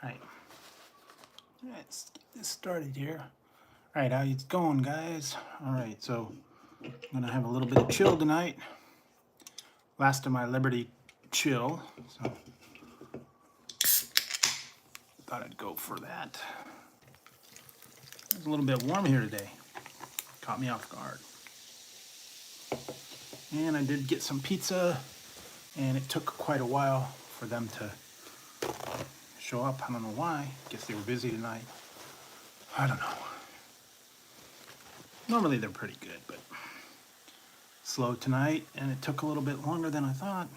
Alright, let's get this started here. Alright, how it's going, guys? Alright, so I'm gonna have a little bit of chill tonight. Last of my Liberty chill, so thought I'd go for that. It's a little bit warm here today. Caught me off guard. And I did get some pizza, and it took quite a while for them to show up. I don't know why. Guess they were busy tonight. I don't know. Normally they're pretty good, but slow tonight, and it took a little bit longer than I thought.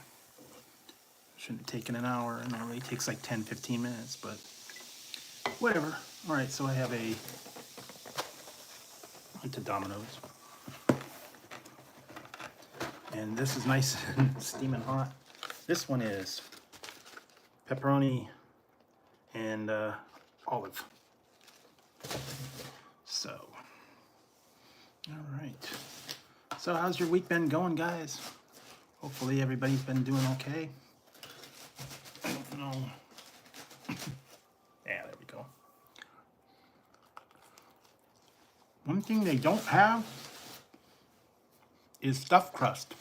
Shouldn't have taken an hour. It normally takes like 10-15 minutes, but whatever. All right, so I have went to Domino's, and this is nice and steaming hot. This one is pepperoni and olive. So, all right. So how's your week been going, guys? Hopefully everybody's been doing okay. I don't know. Yeah, there we go. One thing they don't have is stuffed crust.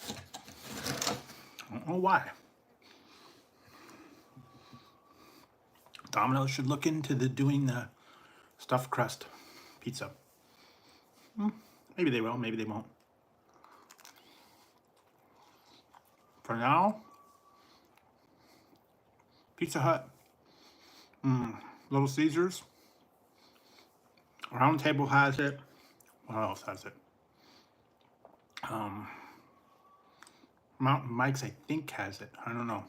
I don't know why. Domino's should look into doing the stuffed crust pizza. Maybe they will, maybe they won't. For now, Pizza Hut, Little Caesars, Round Table has it. What else has it? Mountain Mike's, I think, has it. I don't know.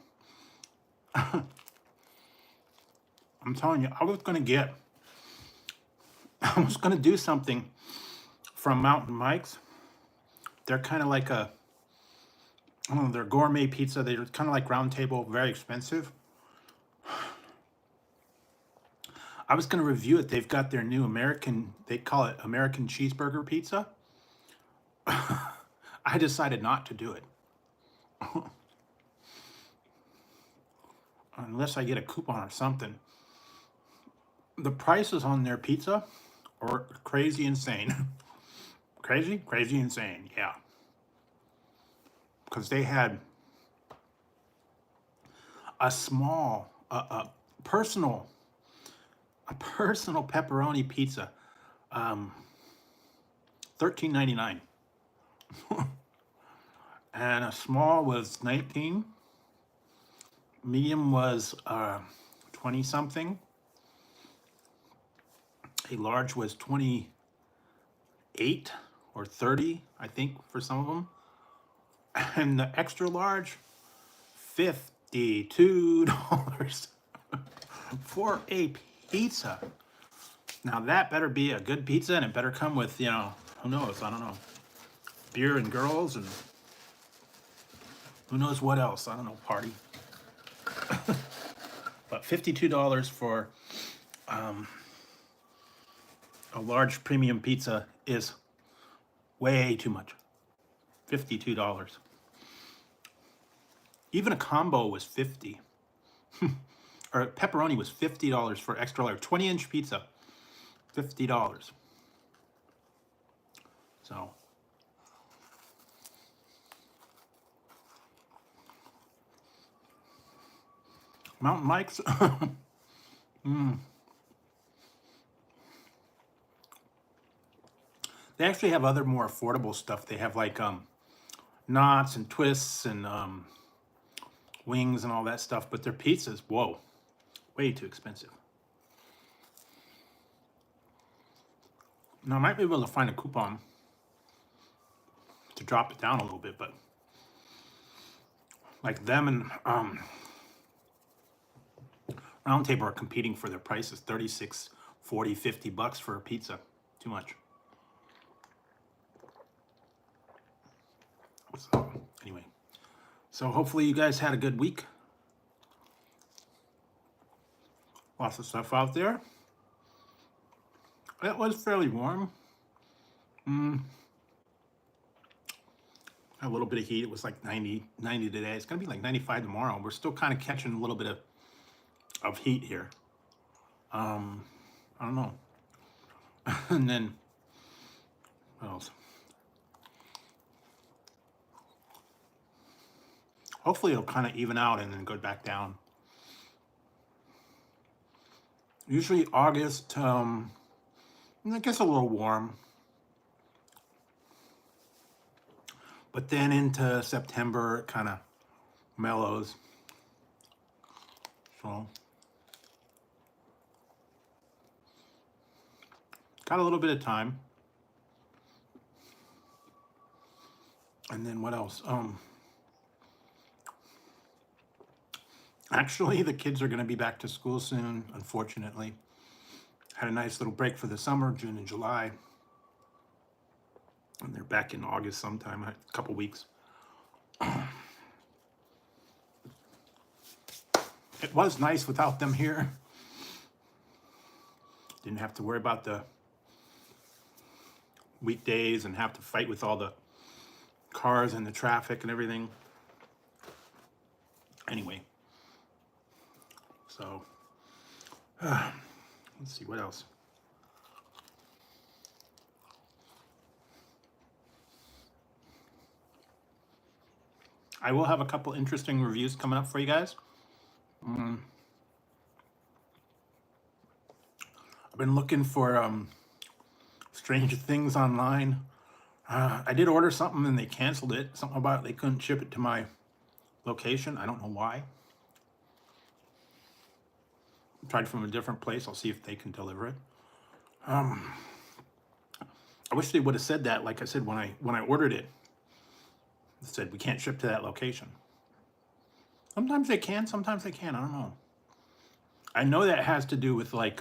I'm telling you, I was gonna do something from Mountain Mike's. They're kind of like I don't know, they're gourmet pizza. They're kind of like Round Table, very expensive. I was going to review it. They've got their new they call it American cheeseburger pizza. I decided not to do it. Unless I get a coupon or something. The prices on their pizza are crazy insane. Crazy insane, yeah. Because they had a small, personal pepperoni pizza, $13.99, and a small was $19. Medium was 20 something. A large was 28 or 30, I think, for some of them. And the extra large, $52 for a pizza. Now that better be a good pizza, and it better come with, who knows, I don't know, beer and girls and who knows what else, I don't know, party. But $52 for a large premium pizza is way too much. $52. Even a combo was $50. Or pepperoni was $50 for extra large 20-inch pizza. $50. So Mountain Mike's. They actually have other more affordable stuff. They have like knots and twists and wings and all that stuff, but their pizzas, whoa, way too expensive. Now I might be able to find a coupon to drop it down a little bit, but like them and Round Table are competing for their prices, 36, 40, 50 bucks for a pizza. Too much. So, anyway, so hopefully you guys had a good week. Lots of stuff out there. It was fairly warm. A little bit of heat. It was like 90 today. It's going to be like 95 tomorrow. We're still kind of catching a little bit of heat here. I don't know. And then, what else? Hopefully it'll kind of even out and then go back down. Usually August, it gets a little warm. But then into September, it kind of mellows. So, got a little bit of time. And then what else? Actually, the kids are going to be back to school soon, unfortunately. Had a nice little break for the summer, June and July. And they're back in August sometime, a couple weeks. It was nice without them here. Didn't have to worry about the weekdays and have to fight with all the cars and the traffic and everything. Anyway, so let's see what else. I will have a couple interesting reviews coming up for you guys. I've been looking for strange things online. I did order something and they canceled it. Something about they couldn't ship it to my location. I don't know why. I tried from a different place. I'll see if they can deliver it. I wish they would have said that. Like I said, when I ordered it, it said we can't ship to that location. Sometimes they can, sometimes they can't. I don't know. I know that has to do with like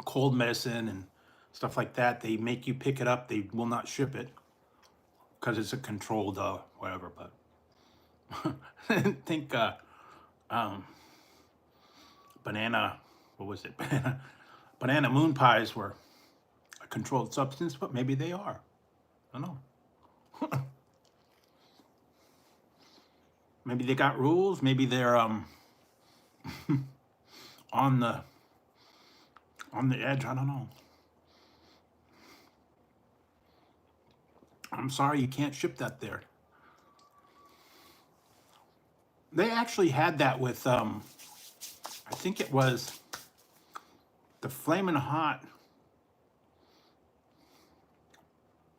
cold medicine and stuff like that. They make you pick it up. They will not ship it because it's a controlled whatever. But I didn't think banana, what was it? Banana moon pies were a controlled substance, but maybe they are. I don't know. Maybe they got rules. Maybe they're on the edge. I don't know. I'm sorry, you can't ship that there. They actually had that with I think it was the Flamin' Hot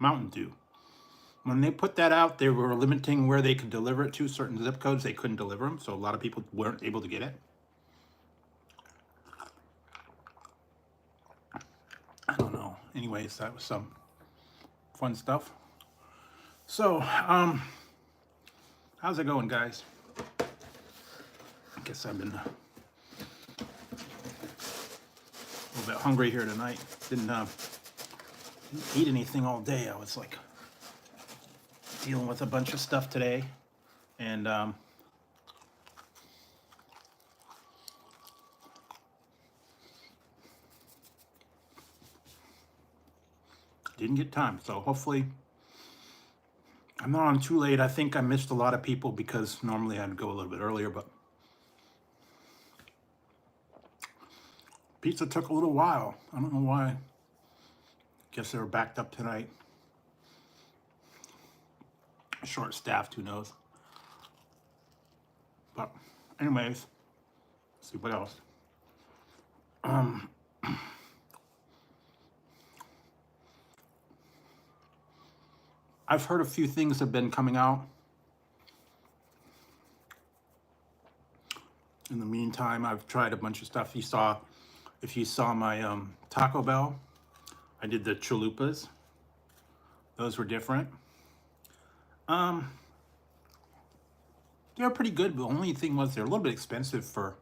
Mountain Dew. When they put that out, they were limiting where they could deliver it to. Certain zip codes, they couldn't deliver them, so a lot of people weren't able to get it. I don't know. Anyways, that was some fun stuff. So, how's it going, guys? I guess I've been a little bit hungry here tonight. Didn't eat anything all day. I was like dealing with a bunch of stuff today, and didn't get time. So hopefully I'm not on too late. I think I missed a lot of people because normally I'd go a little bit earlier, but pizza took a little while. I don't know why. Guess they were backed up tonight. Short staffed, who knows? But anyways, let's see what else. I've heard a few things have been coming out. In the meantime, I've tried a bunch of stuff. If you saw my Taco Bell, I did the chalupas. Those were different. They're pretty good, but the only thing was they're a little bit expensive for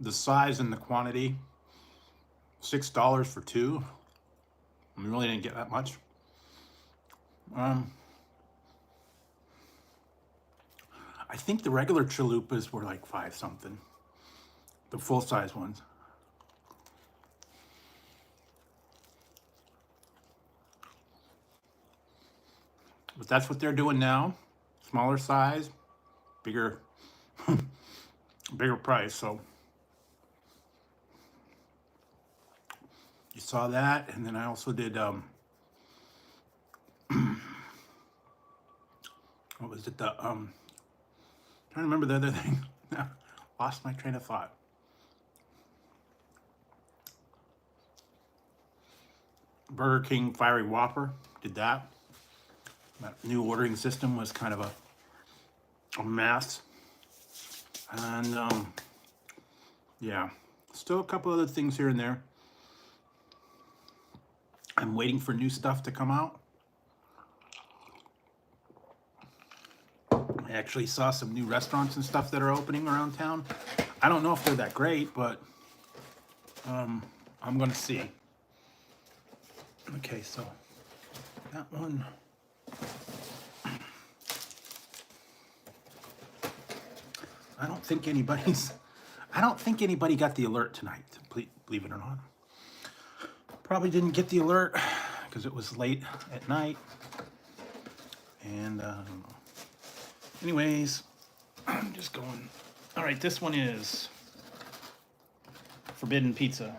the size and the quantity. $6 for two. We really didn't get that much. I think the regular chalupas were like $5 something. The full size ones. But that's what they're doing now. Smaller size, bigger bigger price. So you saw that, and then I also did what was it? The trying to remember the other thing. Lost my train of thought. Burger King Fiery Whopper, did that. That new ordering system was kind of a mess. And yeah, still a couple other things here and there. I'm waiting for new stuff to come out. I actually saw some new restaurants and stuff that are opening around town. I don't know if they're that great, but I'm gonna see. Okay, so that one. I don't think anybody got the alert tonight, believe it or not. Probably didn't get the alert because it was late at night. And I don't know. Anyways, I'm just going. All right, this one is forbidden pizza.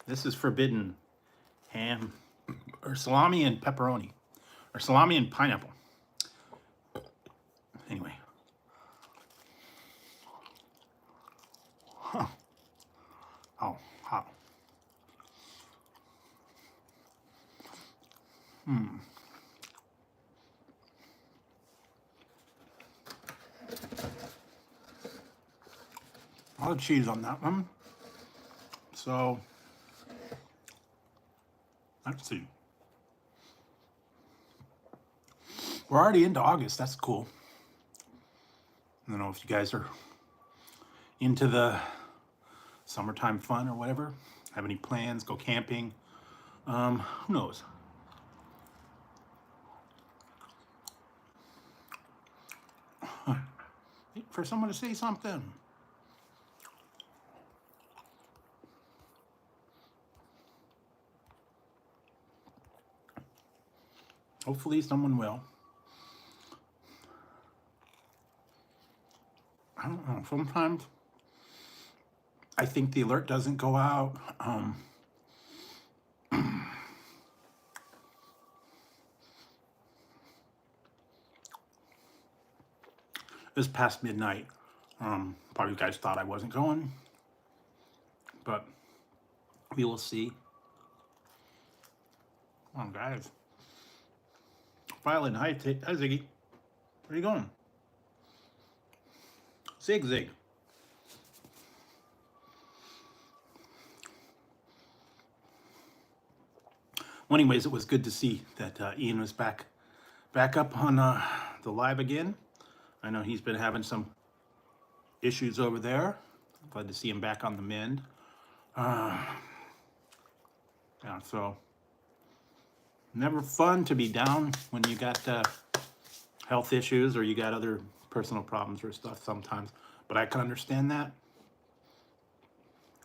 This is forbidden ham or salami and pepperoni or salami and pineapple. Anyway. Huh. Oh, hot. A lot of cheese on that one. So, let's see. We're already into August. That's cool. I don't know if you guys are into the summertime fun or whatever. Have any plans? Go camping? Who knows? Wait for someone to say something. Hopefully someone will. I don't know. Sometimes I think the alert doesn't go out. This past midnight, probably you guys thought I wasn't going, but we will see. Come on, guys. Violin, hi, Ziggy. Where are you going? Zig. Well, anyways, it was good to see that Ian was back up on the live again. I know he's been having some issues over there. Glad to see him back on the mend. Yeah, so never fun to be down when you got health issues or you got other personal problems or stuff sometimes. But I can understand that.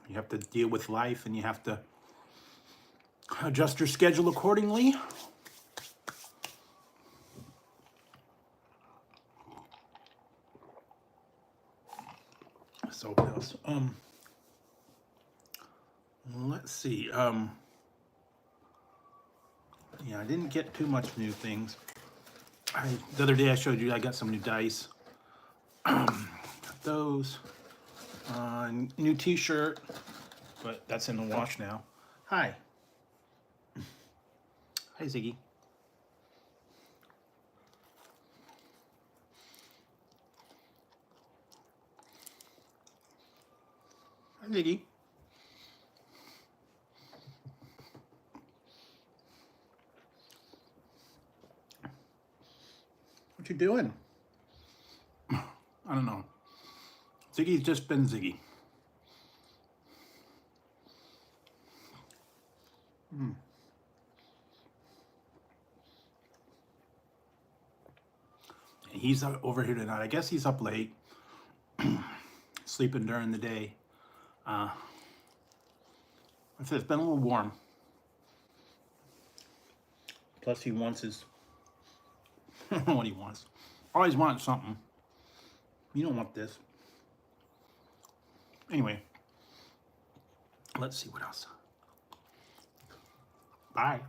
You have to deal with life and you have to adjust your schedule accordingly. So what else? Let's see. Yeah, I didn't get too much new things. The other day I showed you I got some new dice. Got those. New t-shirt, but that's in the wash now. Hi. Hi, Ziggy. Hi, Ziggy. What you doing? I don't know. Ziggy's just been Ziggy. He's over here tonight. I guess he's up late, sleeping during the day. It's been a little warm. Plus, he wants his. I don't know what he wants. Always wants something. You don't want this. Anyway, let's see what else. Bye.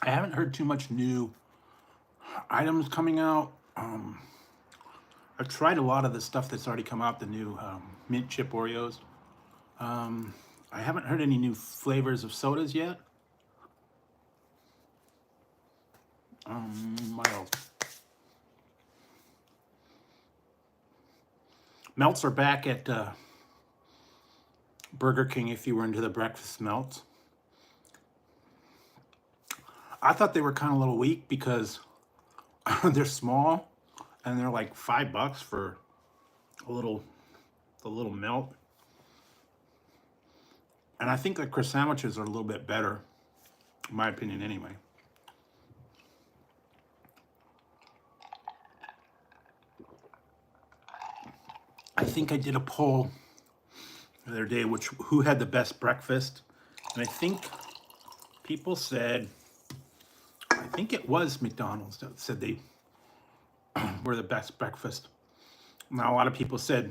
I haven't heard too much new items coming out. I've tried a lot of the stuff that's already come out, the new mint chip Oreos. I haven't heard any new flavors of sodas yet. What else? Melts are back at Burger King if you were into the breakfast melts. I thought they were kind of a little weak because they're small and they're like $5 for the little melt. And I think the crust sandwiches are a little bit better, in my opinion anyway. I think I did a poll the other day, who had the best breakfast, and I think people said, I think it was McDonald's that said they were the best breakfast. Now a lot of people said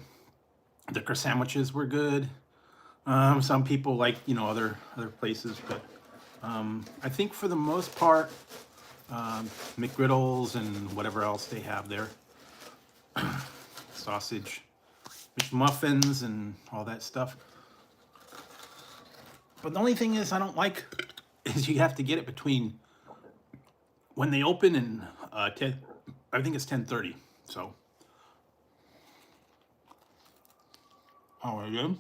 the crust sandwiches were good. Some people like, you know, other places, but I think for the most part, McGriddles and whatever else they have there, sausage, muffins and all that stuff. But the only thing is I don't like is you have to get it between when they open and 10, I think it's 10:30. So, how are you?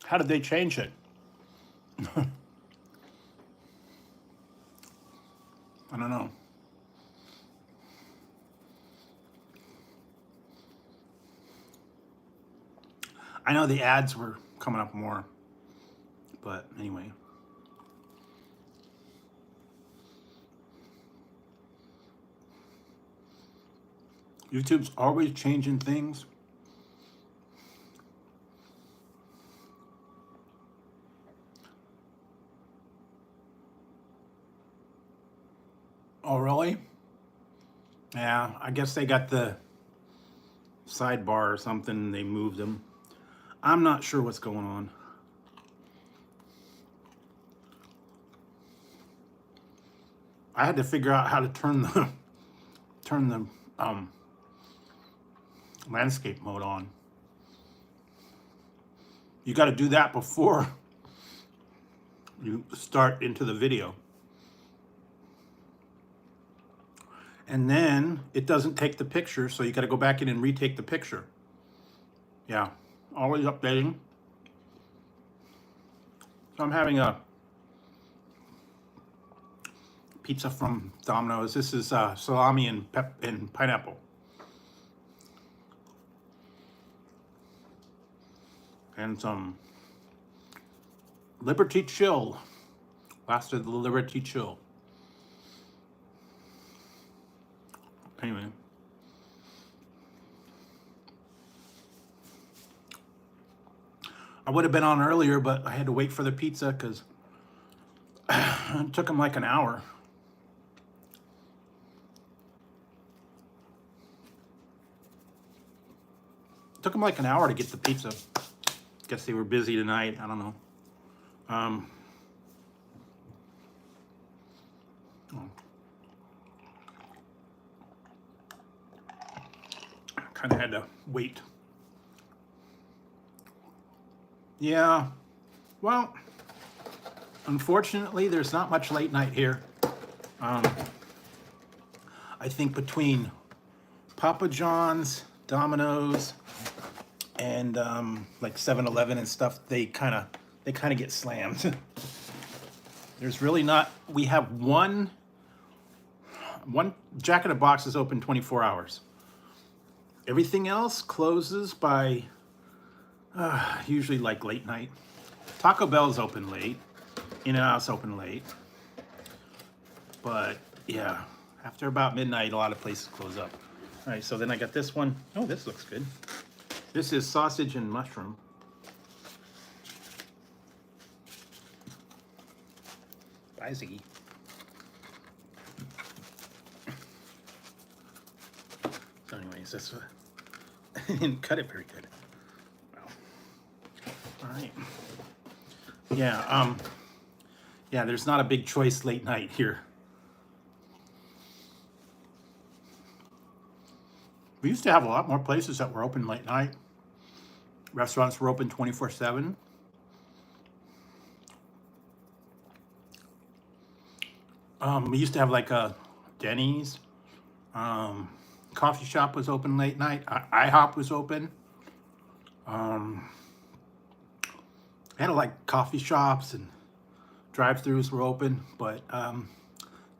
How did they change it? I don't know. I know the ads were coming up more, but anyway. YouTube's always changing things. Oh, really? Yeah, I guess they got the sidebar or something. They moved them. I'm not sure what's going on. I had to figure out how to turn the landscape mode on. You got to do that before you start into the video. And then it doesn't take the picture, so you got to go back in and retake the picture. Yeah, always updating. So I'm having a pizza from Domino's. This is salami and pineapple. And some Liberty Chill. Last of the Liberty Chill. Anyway. I would have been on earlier, but I had to wait for the pizza because it took them like an hour. It took them like an hour to get the pizza. Guess they were busy tonight. I don't know. Kind of had to wait. Yeah, well, unfortunately, there's not much late night here. I think between Papa John's, Domino's, and like 7-Eleven and stuff, they kind of get slammed. There's really not. We have one Jack in the Box is open 24 hours. Everything else closes by usually like late night. Taco Bell's open late. In-N-Out's open late. But yeah, After about midnight, a lot of places close up. All right, so then I got this one. Oh, this looks good. This is sausage and mushroom. Bye, Ziggy. So anyways, that's didn't cut it very good. Wow. All right. Yeah, yeah, there's not a big choice late night here. We used to have a lot more places that were open late night. Restaurants were open 24/7. We used to have like a Denny's. Coffee shop was open late night. IHOP was open. Had like coffee shops and drive-throughs were open, but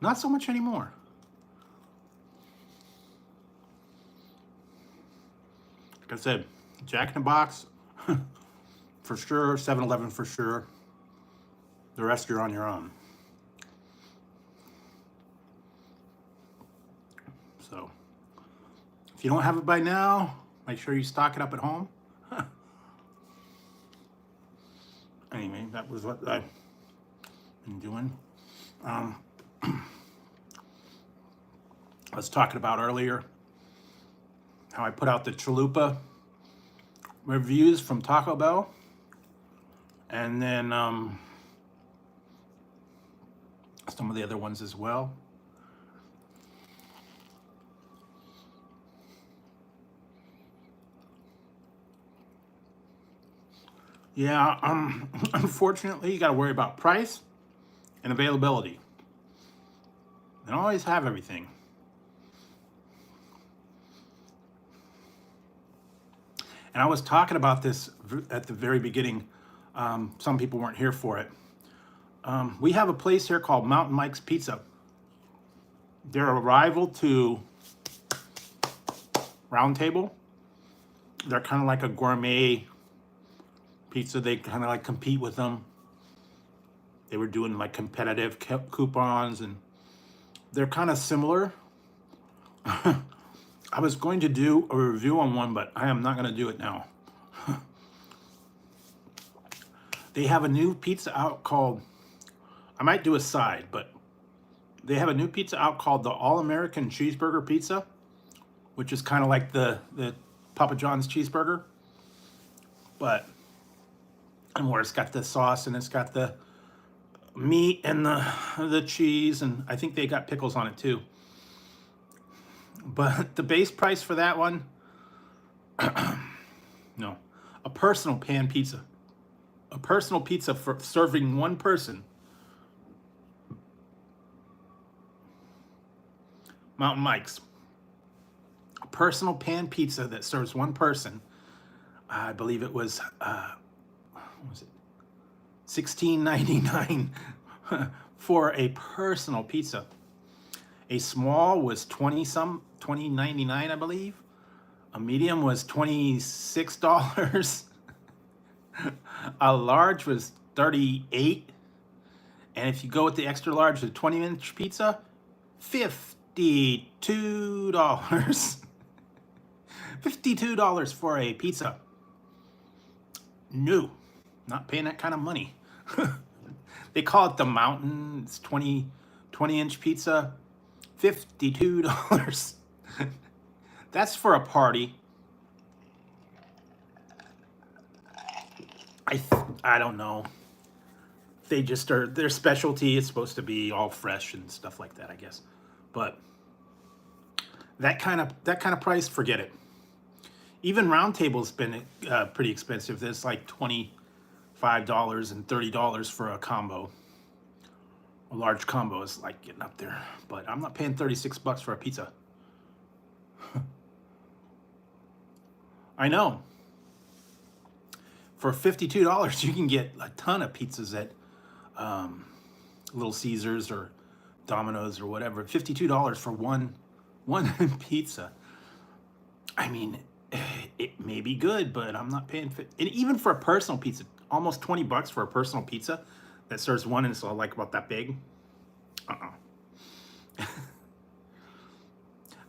not so much anymore. Like I said, Jack in the Box for sure, 7-Eleven for sure. The rest you're on your own. So if you don't have it by now, make sure you stock it up at home. Anyway, that was what I've been doing. I was talking about earlier how I put out the chalupa reviews from Taco Bell, and then some of the other ones as well. Yeah, unfortunately, you got to worry about price and availability. They don't always have everything. And I was talking about this at the very beginning. Some people weren't here for it. We have a place here called Mountain Mike's Pizza. They're a rival to Round Table. They're kind of like a gourmet pizza. They kind of like compete with them. They were doing like competitive coupons, and they're kind of similar. I was going to do a review on one, but I am not going to do it now. They have a new pizza out called, I might do a side, but they have a new pizza out called the All-American Cheeseburger Pizza, which is kind of like the Papa John's cheeseburger, but and where it's got the sauce and it's got the meat and the cheese, and I think they got pickles on it too. But the base price for that one, no, a personal pan pizza. A personal pizza for serving one person. Mountain Mike's. A personal pan pizza that serves one person. I believe it was, what was it? $16.99 for a personal pizza. A small was $20.99, I believe. A medium was $26. A large was $38. And if you go with the extra large, the 20-inch pizza, $52. $52 for a pizza. No, not paying that kind of money. They call it the Mountain. It's 20-inch pizza. $52. That's for a party. I don't know. They just are, their specialty is supposed to be all fresh and stuff like that, I guess. But that kind of price, forget it. Even Round Table's been pretty expensive. There's like $25 and $30 for a combo. A large combo is like getting up there, but I'm not paying $36 for a pizza. I know. For $52, you can get a ton of pizzas at Little Caesars or Domino's or whatever. $52 for one pizza. I mean, it may be good, but I'm not paying. And even for a personal pizza, almost $20 for a personal pizza that serves one and it's all like about that big.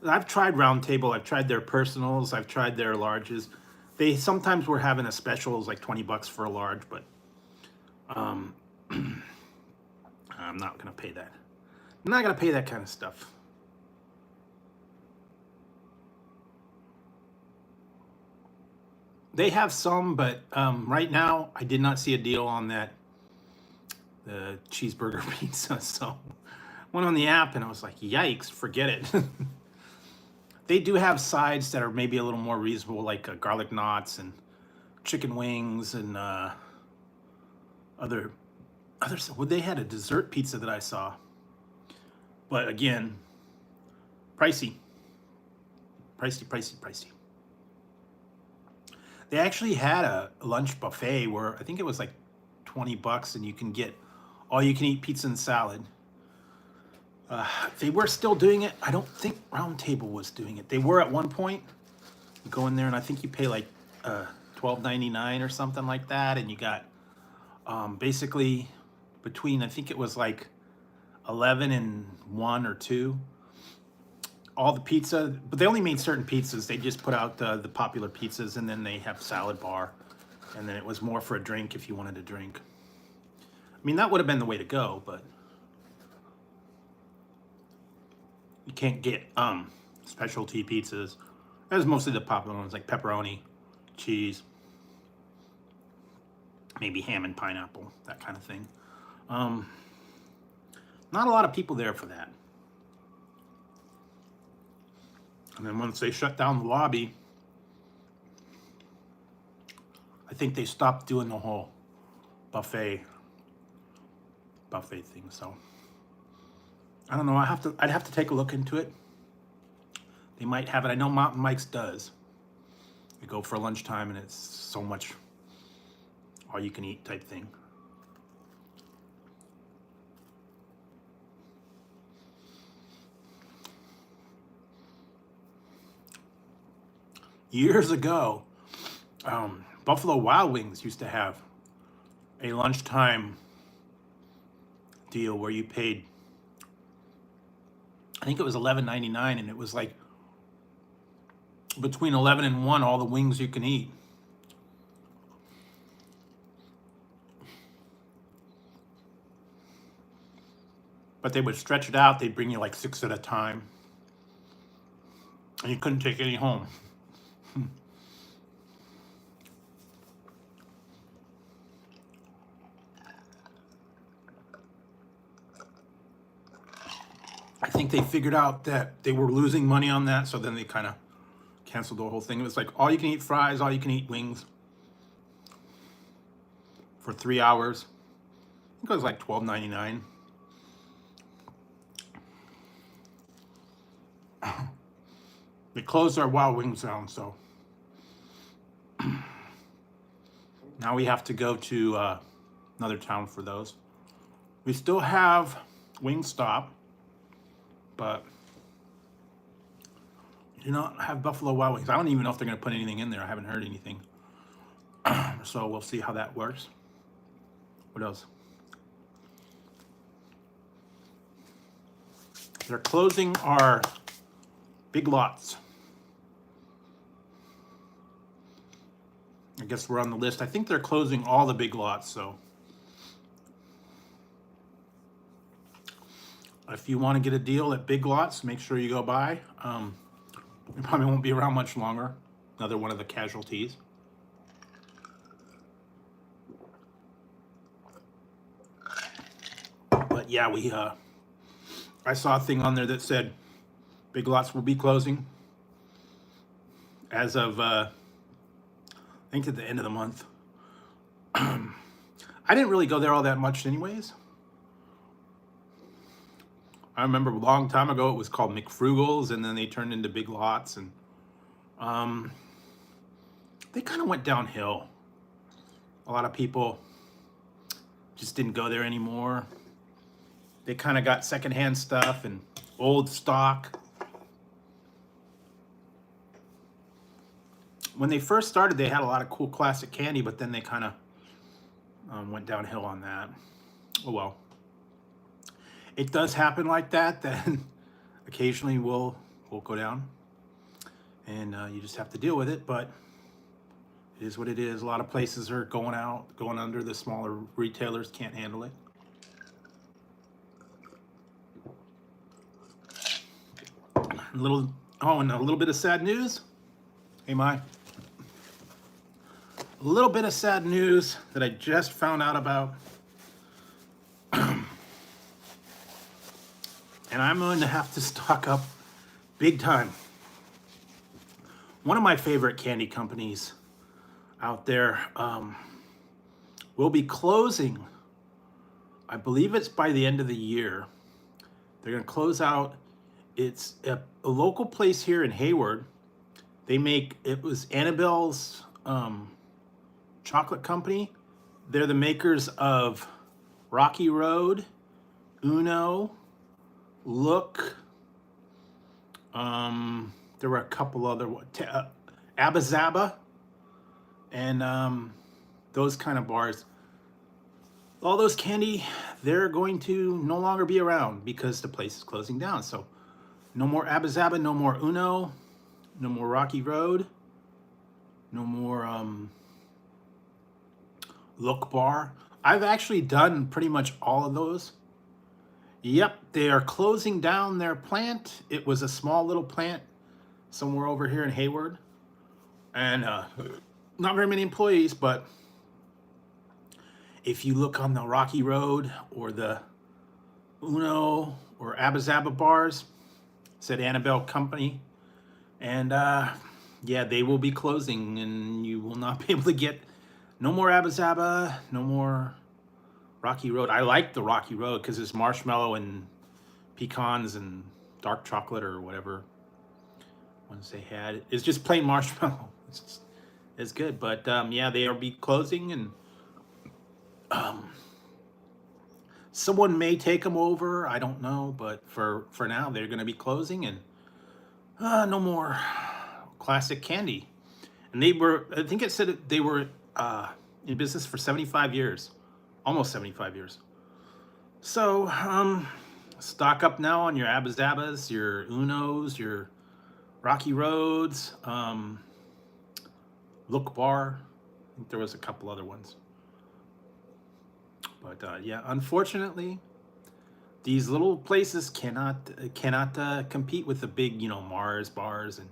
I've tried Round Table. I've tried their personals. I've tried their larges. They sometimes were having a special. It was like 20 bucks for a large, but I'm not gonna pay that. I'm not gonna pay that kind of stuff. They have some, but right now I did not see a deal on that the cheeseburger pizza. So went on the app and I was like, yikes, forget it. They do have sides that are maybe a little more reasonable, like garlic knots and chicken wings and other. Well, they had a dessert pizza that I saw, but again, pricey, pricey. They actually had a lunch buffet where I think it was like 20 bucks and you can get all you can eat pizza and salad. They were still doing it. I don't think Round Table was doing it. They were at one point. You go in there and I think you pay like $12.99 or something like that, and you got basically between, I think it was like 11 and 1 or 2, all the pizza, but they only made certain pizzas. They just put out the popular pizzas, and then they have salad bar, and then it was more for a drink if you wanted a drink. I mean, that would have been the way to go, but you can't get specialty pizzas. That was mostly the popular ones, like pepperoni, cheese, maybe ham and pineapple, that kind of thing. Not a lot of people there for that. And then once they shut down the lobby, I think they stopped doing the whole buffet thing. So I don't know. I'd have to take a look into it. They might have it. I know Mountain Mike's does. You go for lunchtime and it's so much all you can eat type thing. Years ago, Buffalo Wild Wings used to have a lunchtime deal where you paid, I think it was $11.99, and it was like between 11 and 1, all the wings you can eat. But they would stretch it out. They'd bring you like 6 at a time, and you couldn't take any home. I think they figured out that they were losing money on that, so then they kind of canceled the whole thing. It was like all you can eat fries, all you can eat wings for 3 hours. I think it was like $12.99. They closed our Wild Wings down, so now we have to go to another town for those. We still have Wingstop, but we do not have Buffalo Wild Wings. I don't even know if they're going to put anything in there. I haven't heard anything. So we'll see how that works. What else? They're closing our Big Lots. I guess we're on the list. I think they're closing all the Big Lots, so if you want to get a deal at Big Lots, make sure you go by. It probably won't be around much longer. Another one of the casualties. But yeah, I saw a thing on there that said Big Lots will be closing as of I think at the end of the month. I didn't really go there all that much anyways. I remember a long time ago it was called McFrugal's, and then they turned into Big Lots, and they kind of went downhill. A lot of people just didn't go there anymore. They kind of got secondhand stuff and old stock. When they first started, they had a lot of cool classic candy, but then they kind of went downhill on that. Oh well. It does happen like that, that occasionally we'll will go down, and you just have to deal with it. But it is what it is. A lot of places are going under. The smaller retailers can't handle it. And a little bit of sad news. Hey, a little bit of sad news that I just found out about. And I'm going to have to stock up big time. One of my favorite candy companies out there will be closing. I believe it's by the end of the year. They're going to close out. It's a local place here in Hayward. It was Annabelle's chocolate company. They're the makers of Rocky Road, Uno, Look. There were a couple other Abba Zaba, and those kind of bars. All those candy, they're going to no longer be around because the place is closing down. So no more Abba Zaba, no more Uno, no more Rocky Road, no more Look Bar. I've actually done pretty much all of those. Yep, they are closing down their plant. It was a small little plant somewhere over here in Hayward. And not very many employees, but if you look on the Rocky Road or the Uno or Abba Zaba bars, it said Annabelle Company. And yeah, they will be closing, and you will not be able to get no more Abba Zaba, no more Rocky Road. I like the Rocky Road because it's marshmallow and pecans and dark chocolate or whatever ones they had. It's just plain marshmallow. It's good, but yeah, they will be closing, and someone may take them over. I don't know, but for now, they're going to be closing, and no more classic candy. And I think it said they were in business for 75 years. Almost 75 years. So, stock up now on your Abba Zabas, your Unos, your Rocky Roads, Look Bar. I think there was a couple other ones. But yeah, unfortunately, these little places cannot compete with the big, Mars bars and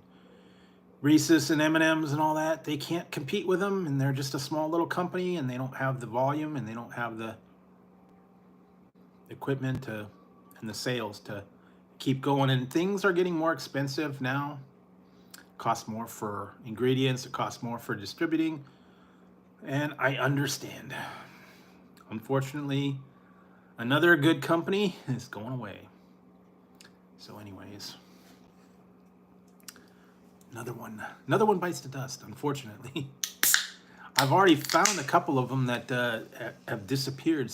Reese's and M&M's and all that. They can't compete with them, and they're just a small little company, and they don't have the volume, and they don't have the equipment and the sales to keep going. And things are getting more expensive now. It costs more for ingredients. It costs more for distributing. And I understand. Unfortunately, another good company is going away. So anyways, another one bites the dust, unfortunately. I've already found a couple of them that have disappeared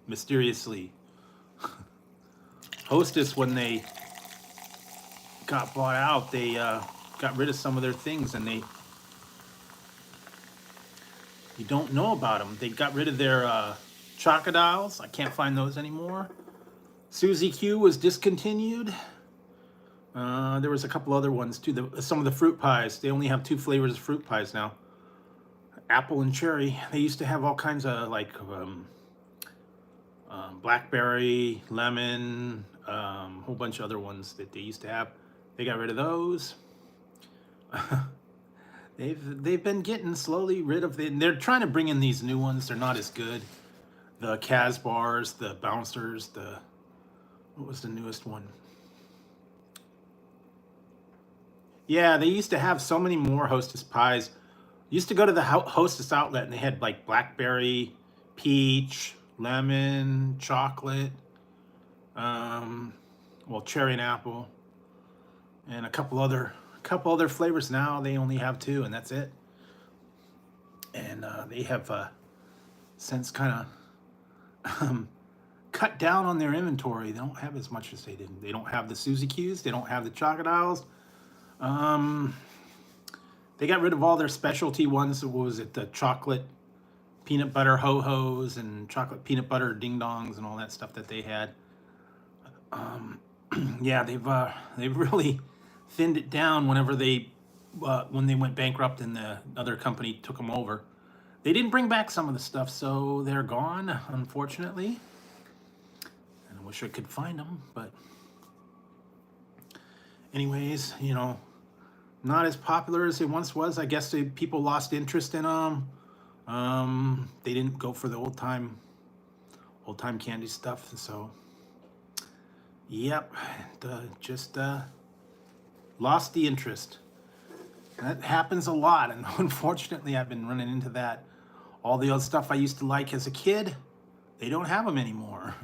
mysteriously. Hostess, when they got bought out, they got rid of some of their things, and you don't know about them. They got rid of their chocodiles. I can't find those anymore. Suzy Q was discontinued. There was a couple other ones too. Some of the fruit pies. They only have 2 flavors of fruit pies now. Apple and cherry. They used to have all kinds of blackberry, lemon, a whole bunch of other ones that they used to have. They got rid of those. They've been getting slowly rid of it. They're trying to bring in these new ones. They're not as good. The Kaz bars, the bouncers, what was the newest one? Yeah, they used to have so many more Hostess pies. Used to go to the Hostess outlet, and they had like blackberry, peach, lemon, chocolate, cherry and apple, and a couple other flavors. Now they only have 2, and that's it. And they have since kind of cut down on their inventory. They don't have as much as they did. They don't have the Suzy Q's. They don't have the chocodiles. They got rid of all their specialty ones. What was it? The chocolate peanut butter ho-hos and chocolate peanut butter ding-dongs and all that stuff that they had. Yeah, they've really thinned it down whenever when they went bankrupt and the other company took them over. They didn't bring back some of the stuff, so they're gone, unfortunately. And I wish I could find them, but anyways, not as popular as it once was. I guess people lost interest in them. They didn't go for the old time candy stuff, so yep, just lost the interest. That happens a lot, and unfortunately, I've been running into that. All the other stuff I used to like as a kid, they don't have them anymore.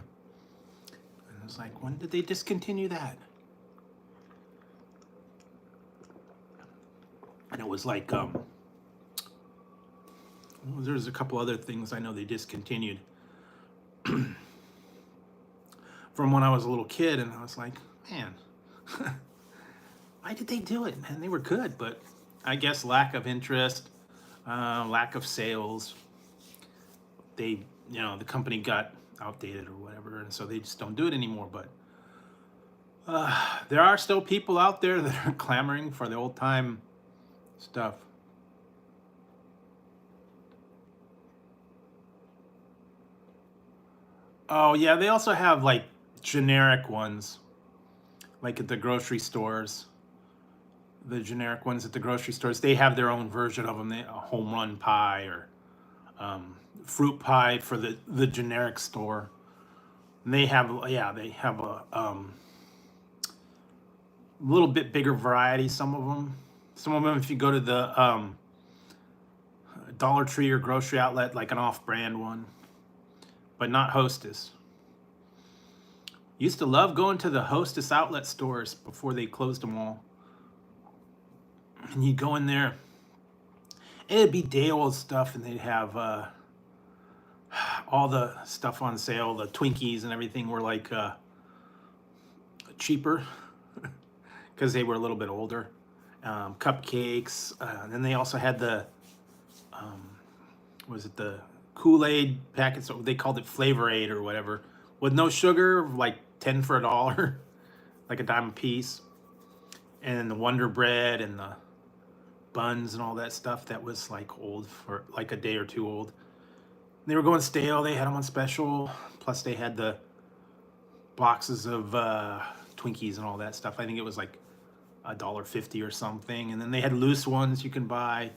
And I was like, when did they discontinue that? And it was like, there's a couple other things I know they discontinued from when I was a little kid, and I was like, man, why did they do it? Man, they were good, but I guess lack of interest, lack of sales. The company got outdated or whatever, and so they just don't do it anymore. But there are still people out there that are clamoring for the old time stuff. Oh yeah, they also have like generic ones, like at the grocery stores. The generic ones at the grocery stores, they have their own version of them. A home run pie or fruit pie for the generic store. And they have a little bit bigger variety. Some of them, if you go to the Dollar Tree or grocery outlet, like an off-brand one, but not Hostess. Used to love going to the Hostess outlet stores before they closed them all. And you'd go in there, it'd be day old stuff, and they'd have all the stuff on sale. The Twinkies and everything were like cheaper because they were a little bit older. Cupcakes, and then they also had the the Kool-Aid packets? They called it Flavor Aid or whatever, with no sugar, like 10 for $1, like a dime a piece. And then the Wonder Bread and the buns and all that stuff that was like old, for like a day or two old. They were going stale. They had them on special. Plus they had the boxes of Twinkies and all that stuff. I think it was like $1.50 or something. And then they had loose ones you can buy.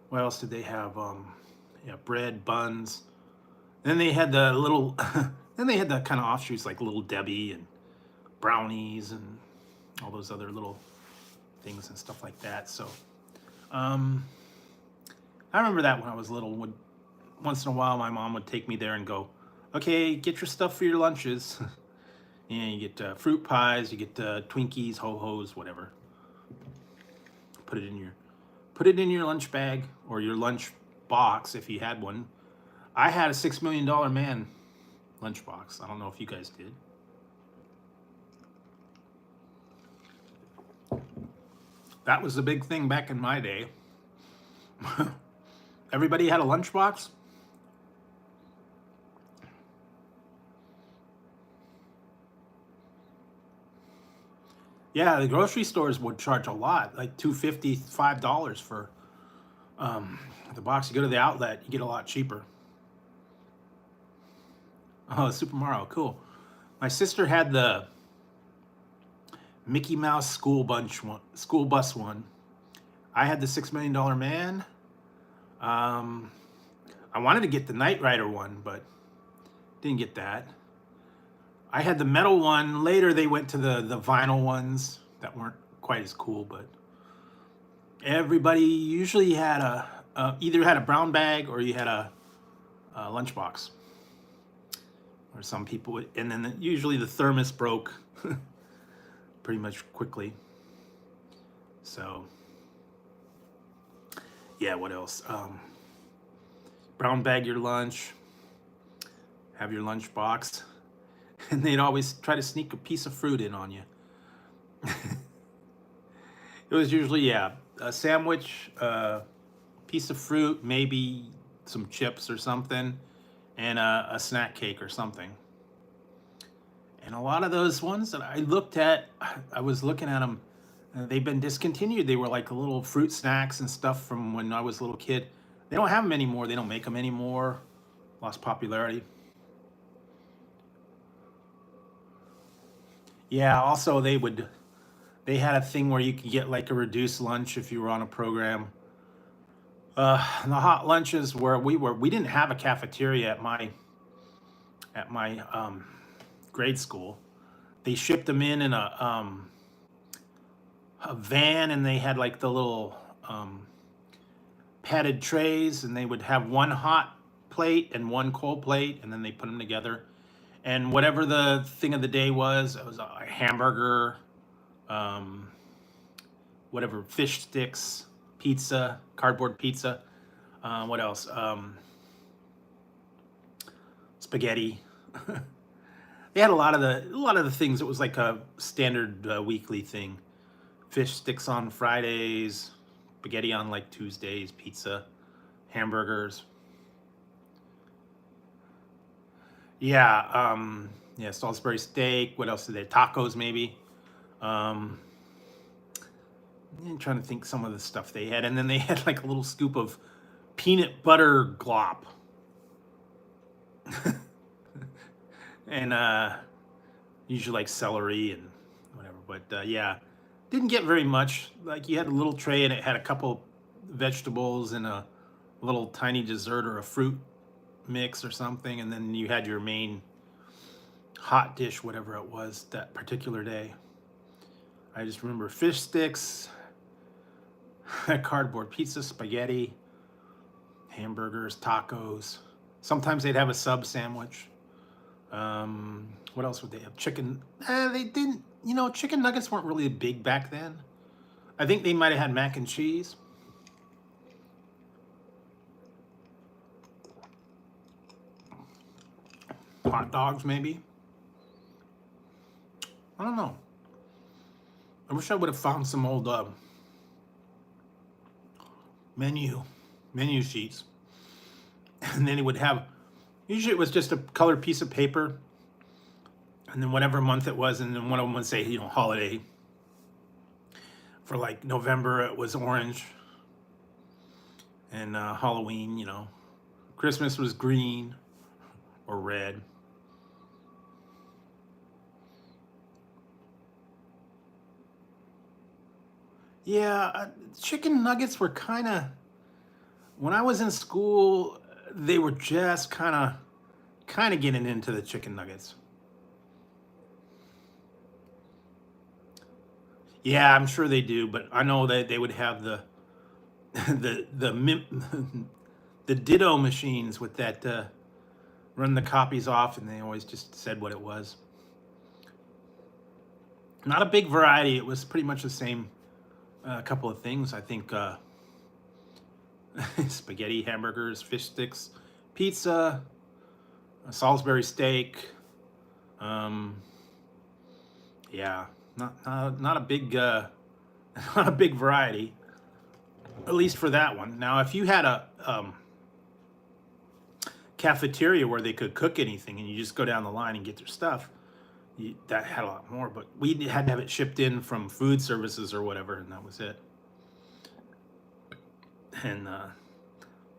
What else did they have? Bread, buns. Then they had the little, then they had the kind of offshoots like Little Debbie and brownies and all those other little things and stuff like that. So, I remember that when I was little. Once in a while, my mom would take me there and go, "Okay, get your stuff for your lunches." And you get fruit pies, you get Twinkies, ho-hos, whatever. Put it in your lunch bag or your lunch box if you had one. I had a $6 Million Man lunchbox. I don't know if you guys did. That was the big thing back in my day. Everybody had a lunchbox. Yeah, the grocery stores would charge a lot, like $2.50, $5 for the box. You go to the outlet, you get a lot cheaper. Oh, Super Mario, cool. My sister had the Mickey Mouse school bus one. I had the $6 Million Man. I wanted to get the Knight Rider one, but didn't get that. I had the metal one. Later, they went to the vinyl ones that weren't quite as cool, but everybody usually had either had a brown bag or you had a lunchbox. Or some people would, and then usually the thermos broke pretty much quickly. So, yeah, what else? Brown bag your lunch, have your lunch box, and they'd always try to sneak a piece of fruit in on you. It was usually, a sandwich, piece of fruit, maybe some chips or something, and a snack cake or something. And a lot of those ones that I looked at, I was looking at them, they've been discontinued. They were like little fruit snacks and stuff from when I was a little kid. They don't have them anymore. They don't make them anymore. Lost popularity. Yeah, also they had a thing where you could get like a reduced lunch if you were on a program. The hot lunches where we didn't have a cafeteria at my grade school. They shipped them in a van, and they had like the little padded trays, and they would have one hot plate and one cold plate, and then they put them together. And whatever the thing of the day was, it was a hamburger, um, whatever, fish sticks, pizza, cardboard pizza. What else? Spaghetti. They had a lot of the things. It was like a standard weekly thing. Fish sticks on Fridays, spaghetti on like Tuesdays, pizza, hamburgers. Yeah, yeah, Salisbury steak. What else did they? Tacos, maybe. Um, I'm trying to think some of the stuff they had, and then they had like a little scoop of peanut butter glop, and usually like celery and whatever. But yeah, didn't get very much. Like you had a little tray, and it had a couple vegetables and a little tiny dessert or a fruit mix or something, and then you had your main hot dish, whatever it was that particular day. I just remember fish sticks, cardboard pizza, spaghetti, hamburgers, tacos. Sometimes they'd have a sub sandwich. What else would they have? Chicken. They didn't. Chicken nuggets weren't really big back then. I think they might have had mac and cheese. Hot dogs, maybe. I don't know. I wish I would have found some old menu sheets, and then it would have. Usually, it was just a colored piece of paper, and then whatever month it was, and then one of them would say, holiday. For like November, it was orange, and Halloween, Christmas was green or red. Yeah, chicken nuggets were kind of, when I was in school, they were just kind of getting into the chicken nuggets. Yeah, I'm sure they do, but I know that they would have the the ditto machines with that run the copies off, and they always just said what it was. Not a big variety. It was pretty much the same couple of things. I think spaghetti, hamburgers, fish sticks, pizza, a Salisbury steak. Yeah, not a big not a big variety, at least for that one. Now, if you had a cafeteria where they could cook anything, and you just go down the line and get your stuff, that had a lot more. But we had to have it shipped in from food services or whatever, and that was it. And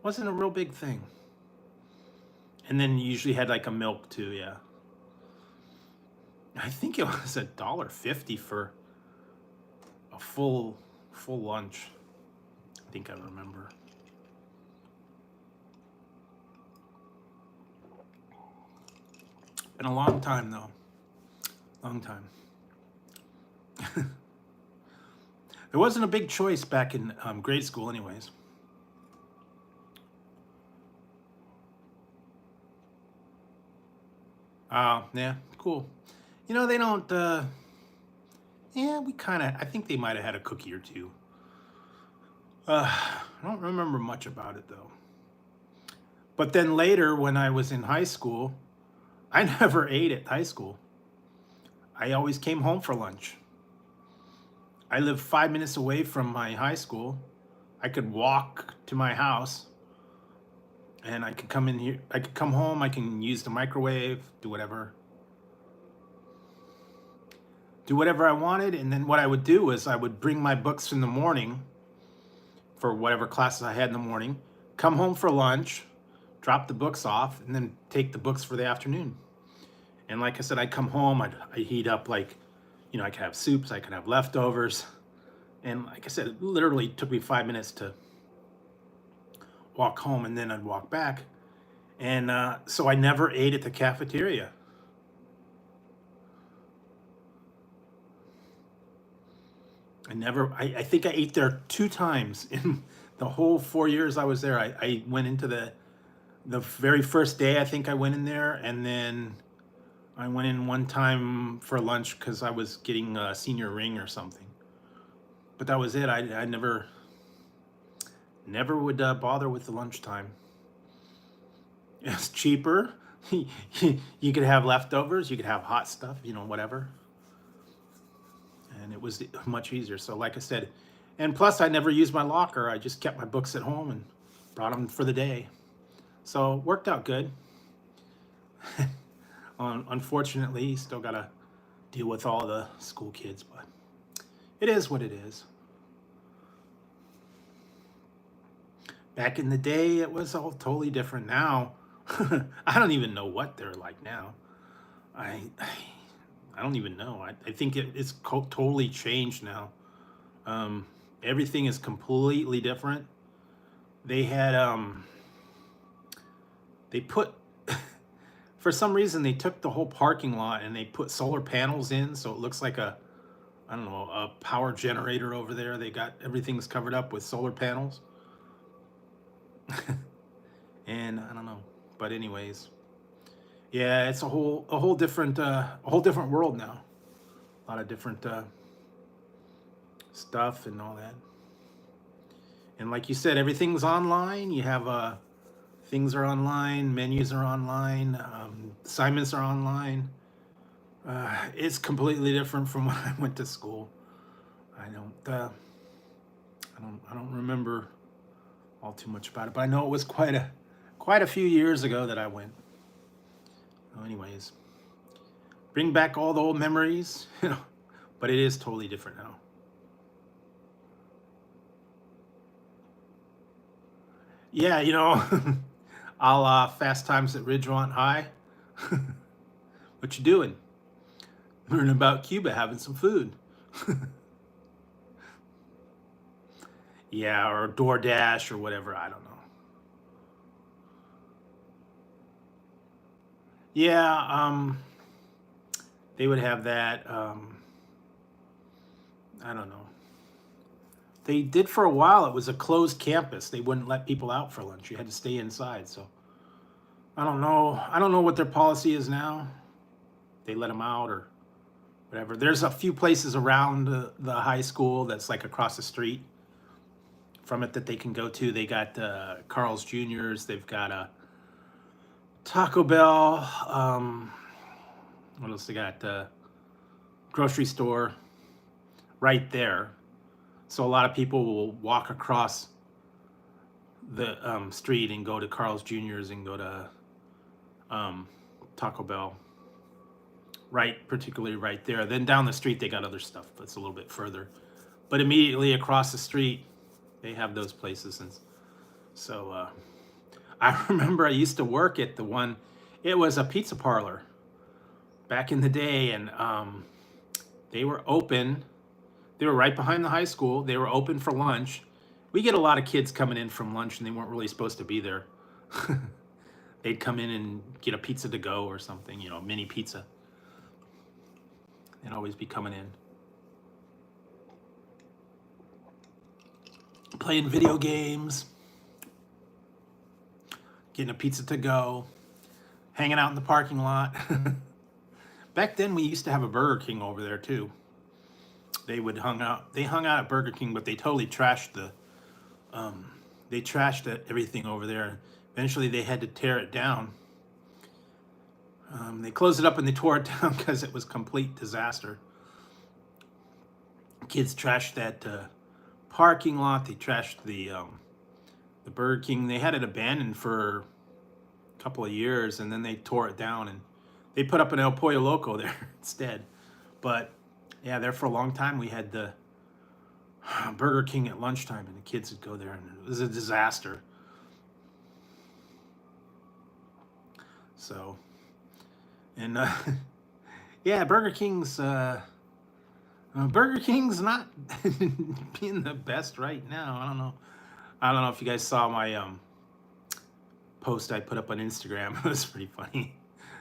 wasn't a real big thing. And then you usually had like a milk too. Yeah, I think it was $1.50 for a full lunch. I think I remember. Been a long time though. Long time. There wasn't a big choice back in grade school, anyways. Yeah, cool. They don't. Yeah, we kind of. I think they might have had a cookie or two. I don't remember much about it though. But then later, when I was in high school, I never ate at high school. I always came home for lunch. I lived 5 minutes away from my high school. I could walk to my house, and I could come in here. I could come home. I can use the microwave, do whatever. do whatever I wanted. And then what I would do is I would bring my books in the morning for whatever classes I had in the morning, come home for lunch, drop the books off, and then take the books for the afternoon. And like I said, I'd come home, I'd heat up, like, you know, I could have soups, I could have leftovers. And like I said, it literally took me 5 minutes to walk home, and then I'd walk back. And so I never ate at the cafeteria. I think I ate there 2 times in the whole 4 years I was there. I went into the very first day, I think I went in there, and then I went in one time for lunch because I was getting a senior ring or something. But that was it. I never would bother with the lunchtime. It's cheaper. You could have leftovers, you could have hot stuff, you know, whatever. And it was much easier. So like I said, and plus I never used my locker. I just kept my books at home and brought them for the day. So it worked out good. Unfortunately, still got to deal with all the school kids, but it is what it is. Back in the day, it was all totally different. Now, I don't even know what they're like now. I don't even know. I think it's totally changed now. Everything is completely different. They had, they put, for some reason, they took the whole parking lot and they put solar panels in, so it looks like a, I don't know, a power generator over there. They got, everything's covered up with solar panels. And I don't know, but anyways, yeah, it's a whole different world now. A lot of different stuff and all that. And like you said, everything's online. You have things are online, menus are online, assignments are online. It's completely different from when I went to school. I don't remember all too much about it, but I know it was quite a few years ago that I went. So anyways, bring back all the old memories, you know, but it is totally different now. Yeah, you know, a la Fast Times at Ridgemont High. What you doing? Learning about Cuba, having some food. Yeah, or DoorDash or whatever, I don't know. Yeah, they would have that. I don't know. They did for a while. It was a closed campus. They wouldn't let people out for lunch. You had to stay inside. So I don't know. I don't know what their policy is now. They let them out or whatever. There's a few places around the high school that's like across the street from it that they can go to. They got Carl's Jr.'s. They've got a Taco Bell. What else they got? Grocery store right there. So a lot of people will walk across the street and go to Carl's Jr.'s and go to Taco Bell. Particularly right there. Then down the street they got other stuff that's a little bit further. But immediately across the street they have those places. And so I remember I used to work at the one, it was a pizza parlor back in the day, and they were open. They were right behind the high school. They were open for lunch. We get a lot of kids coming in from lunch and they weren't really supposed to be there. They'd come in and get a pizza to go or something, you know, mini pizza. They'd always be coming in. Playing video games. Getting a pizza to go. Hanging out in the parking lot. Back then we used to have a Burger King over there too. They hung out at Burger King, but they totally trashed everything over there. Eventually they had to tear it down. They closed it up and they tore it down because it was a complete disaster. Kids trashed that parking lot. They trashed the Burger King. They had it abandoned for a couple of years, and then they tore it down and they put up an El Pollo Loco there instead. But Yeah, there for a long time we had the Burger King at lunchtime, and the kids would go there, and it was a disaster. So, and yeah, Burger King's not being the best right now. I don't know. I don't know if you guys saw my post I put up on Instagram. It was pretty funny.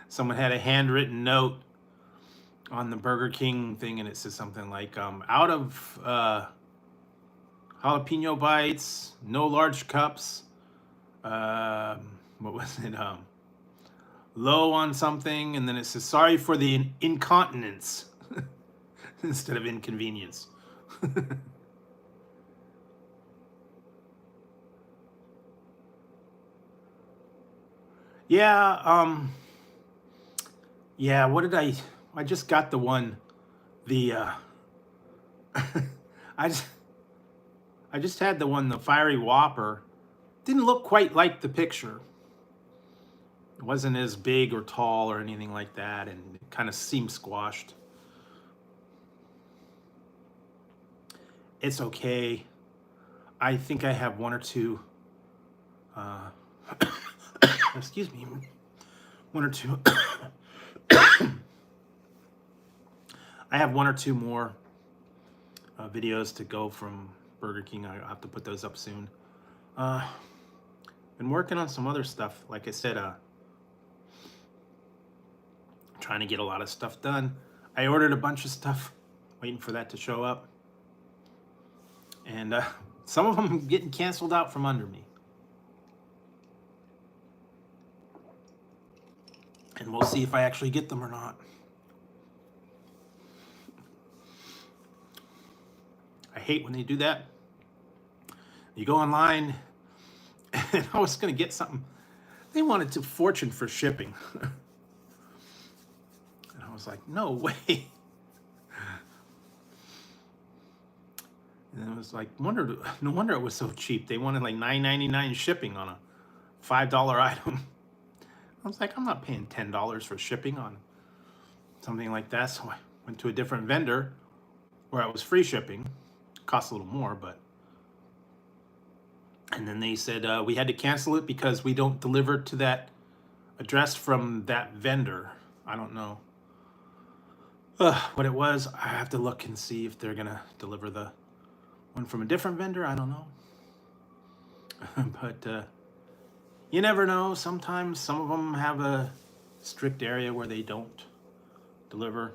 Someone had a handwritten note on the Burger King thing, and it says something like, out of jalapeno bites, no large cups. What was it? Low on something, and then it says, sorry for the incontinence instead of inconvenience. Yeah, yeah, what did I just got the one, the, I just, I just had the one, the Fiery Whopper. Didn't look quite like the picture. It wasn't as big or tall or anything like that, and it kind of seemed squashed. It's okay. I think I have one or two, excuse me, one or two, I have one or two more videos to go from Burger King. I'll have to put those up soon. Been working on some other stuff. Like I said, trying to get a lot of stuff done. I ordered a bunch of stuff, waiting for that to show up. And some of them getting canceled out from under me. And we'll see if I actually get them or not. I hate when they do that. You go online, and I was going to get something. They wanted to fortune for shipping. And I was like, no way. And it was like, no wonder it was so cheap. They wanted like $9.99 shipping on a $5 item. I was like, I'm not paying $10 for shipping on something like that. So I went to a different vendor where it was free shipping. Cost a little more, but. And then they said we had to cancel it because we don't deliver to that address from that vendor. I don't know what it was. I have to look and see if they're going to deliver the one from a different vendor. I don't know. But you never know. Sometimes some of them have a strict area where they don't deliver.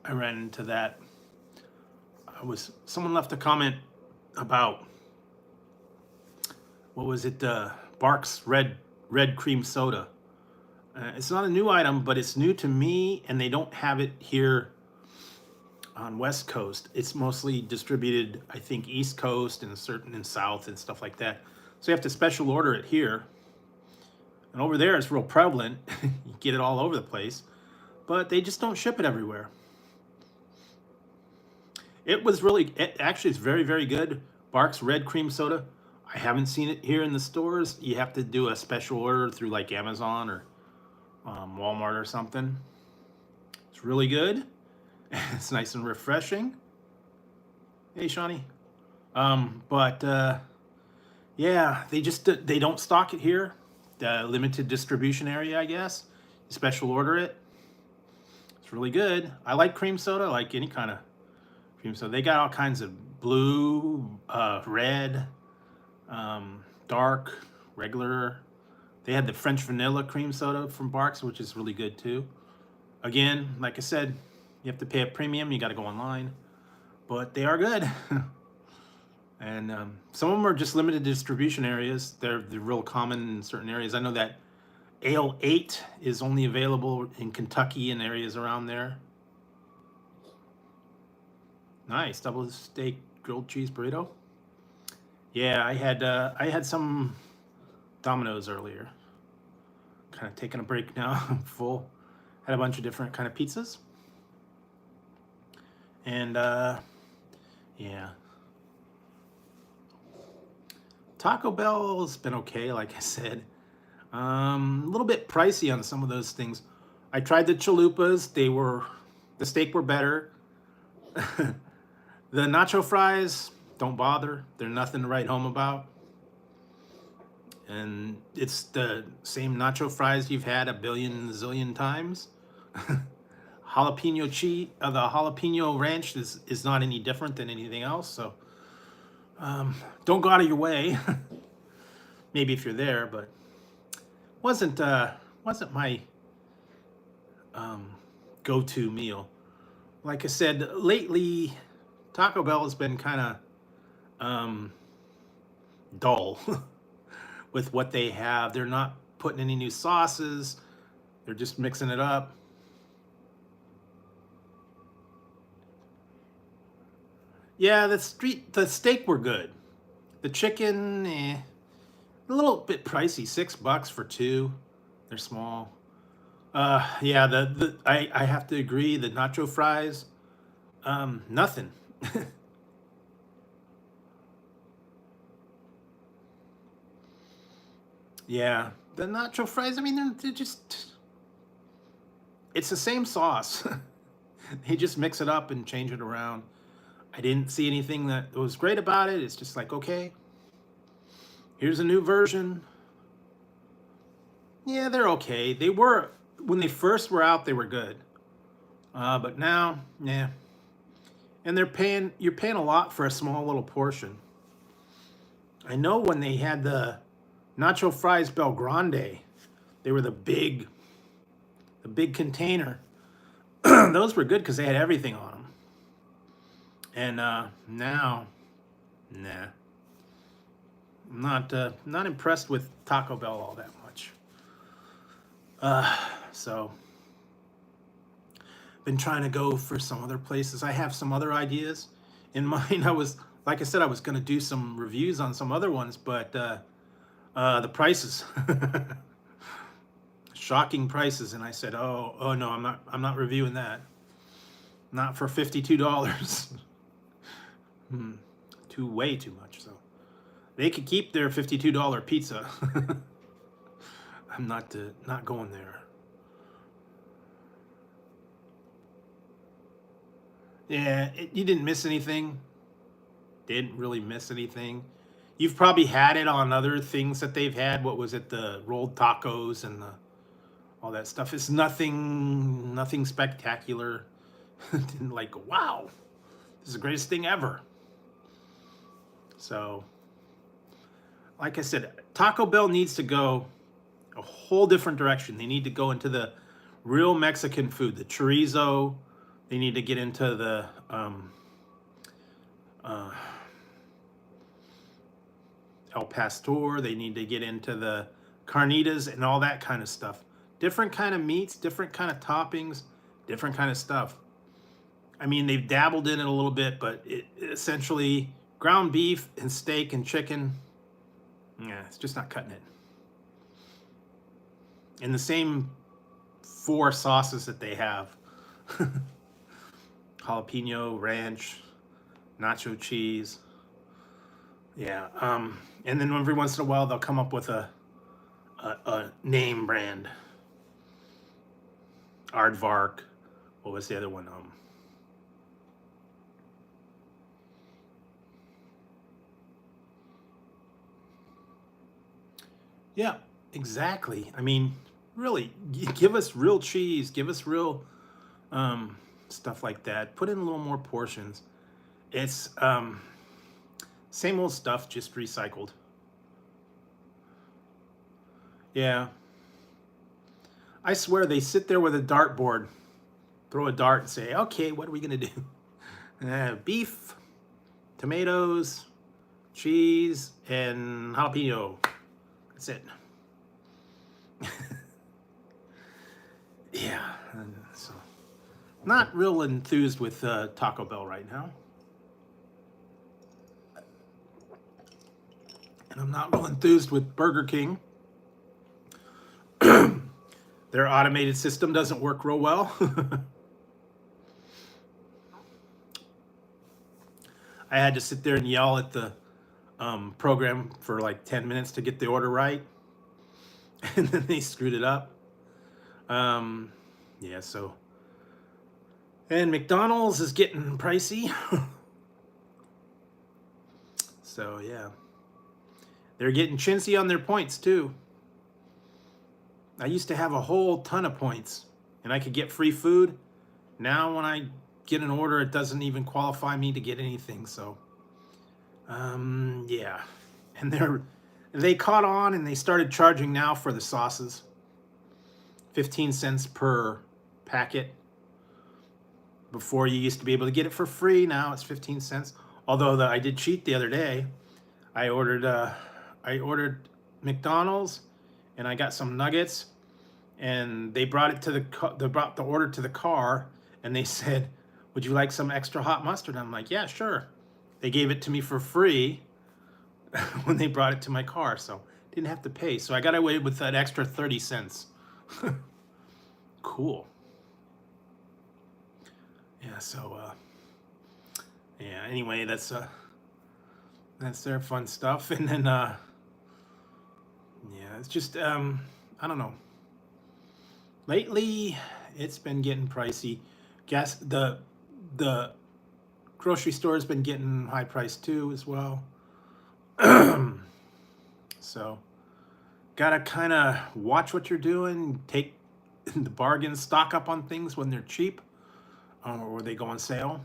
I ran into that. Someone left a comment about, what was it? Barks red cream soda. It's not a new item, but it's new to me, and they don't have it here on West Coast. It's mostly distributed, I think, East Coast and certain in South and stuff like that. So you have to special order it here. And over there, it's real prevalent. You get it all over the place, but they just don't ship it everywhere. Actually, it's very, very good. Barks red cream soda. I haven't seen it here in the stores. You have to do a special order through like Amazon or Walmart or something. It's really good. It's nice and refreshing. Hey, Shawnee. Yeah, they don't stock it here. The limited distribution area, I guess. Special order it. It's really good. I like cream soda. I like any kind of cream soda. They got all kinds of blue, red, dark, regular. They had the French vanilla cream soda from Barks, which is really good too. Again, like I said, you have to pay a premium. You got to go online, but they are good. And some of them are just limited distribution areas. They're real common in certain areas. I know that Ale 8 is only available in Kentucky and areas around there. Nice, double steak grilled cheese burrito. Yeah, I had some Domino's earlier. Kind of taking a break now. I'm full. Had a bunch of different kind of pizzas. And yeah. Taco Bell's been okay, like I said. A little bit pricey on some of those things. I tried the chalupas. The steak were better. The nacho fries, don't bother. They're nothing to write home about. And it's the same nacho fries you've had a billion zillion times. Jalapeno cheese, the jalapeno ranch is not any different than anything else. So don't go out of your way. Maybe if you're there, but wasn't my go-to meal. Like I said, lately Taco Bell has been kind of dull with what they have. They're not putting any new sauces. They're just mixing it up. Yeah, the steak were good. The chicken, a little bit pricey. $6 for two. They're small. Yeah, I have to agree. The nacho fries, nothing. Yeah, the nacho fries. I mean, they're just. It's the same sauce. They just mix it up and change it around. I didn't see anything that was great about it. It's just like, okay, here's a new version. Yeah, they're okay. They were, when they first were out, they were good. But now, yeah. And you're paying a lot for a small little portion. I know when they had the nacho fries Bel Grande, they were the big container. Those were good because they had everything on them. And now, nah. I'm not impressed with Taco Bell all that much. So been trying to go for some other places. I have some other ideas in mind. Like I said, I was going to do some reviews on some other ones, but the prices, shocking prices, and I said, oh no, I'm not reviewing that. Not for $52. Way too much. So they could keep their $52 pizza. I'm not going there. Yeah, you didn't miss anything. Didn't really miss anything. You've probably had it on other things that they've had. What was it? The rolled tacos and all that stuff. It's nothing spectacular. Didn't like, wow, this is the greatest thing ever. So, like I said, Taco Bell needs to go a whole different direction. They need to go into the real Mexican food, the chorizo. They need to get into the El Pastor. They need to get into the carnitas and all that kind of stuff. Different kind of meats, different kind of toppings, different kind of stuff. I mean, they've dabbled in it a little bit, but essentially ground beef and steak and chicken, yeah, it's just not cutting it. And the same 4 sauces that they have. Jalapeno, ranch, nacho cheese. Yeah, and then every once in a while they'll come up with a name brand. Aardvark. What was the other one? Yeah, exactly. I mean, really, give us real cheese. Give us real stuff like that. Put in a little more portions. It's same old stuff, just recycled. Yeah. I swear they sit there with a dartboard, throw a dart and say, okay, what are we going to do? Beef, tomatoes, cheese, and jalapeno. That's it. Yeah. So, not real enthused with Taco Bell right now. And I'm not real enthused with Burger King. Their automated system doesn't work real well. I had to sit there and yell at the program for like 10 minutes to get the order right. And then they screwed it up. Yeah, so And McDonald's is getting pricey. So yeah, they're getting chintzy on their points too. I used to have a whole ton of points and I could get free food. Now when I get an order, it doesn't even qualify me to get anything. So yeah, and they caught on and they started charging now for the sauces. 15 cents per packet. Before you used to be able to get it for free. Now it's 15 cents. Although I did cheat the other day. I ordered McDonald's and I got some nuggets, and they brought the order to the car, and they said, "Would you like some extra hot mustard?" I'm like, "Yeah, sure." They gave it to me for free when they brought it to my car, so didn't have to pay. So I got away with that extra 30 cents. Cool. Yeah, so yeah, anyway, that's their fun stuff. And then yeah, it's just I don't know. Lately it's been getting pricey. The grocery store has been getting high priced too as well. So gotta kind of watch what you're doing, take the bargain, stock up on things when they're cheap, or they go on sale.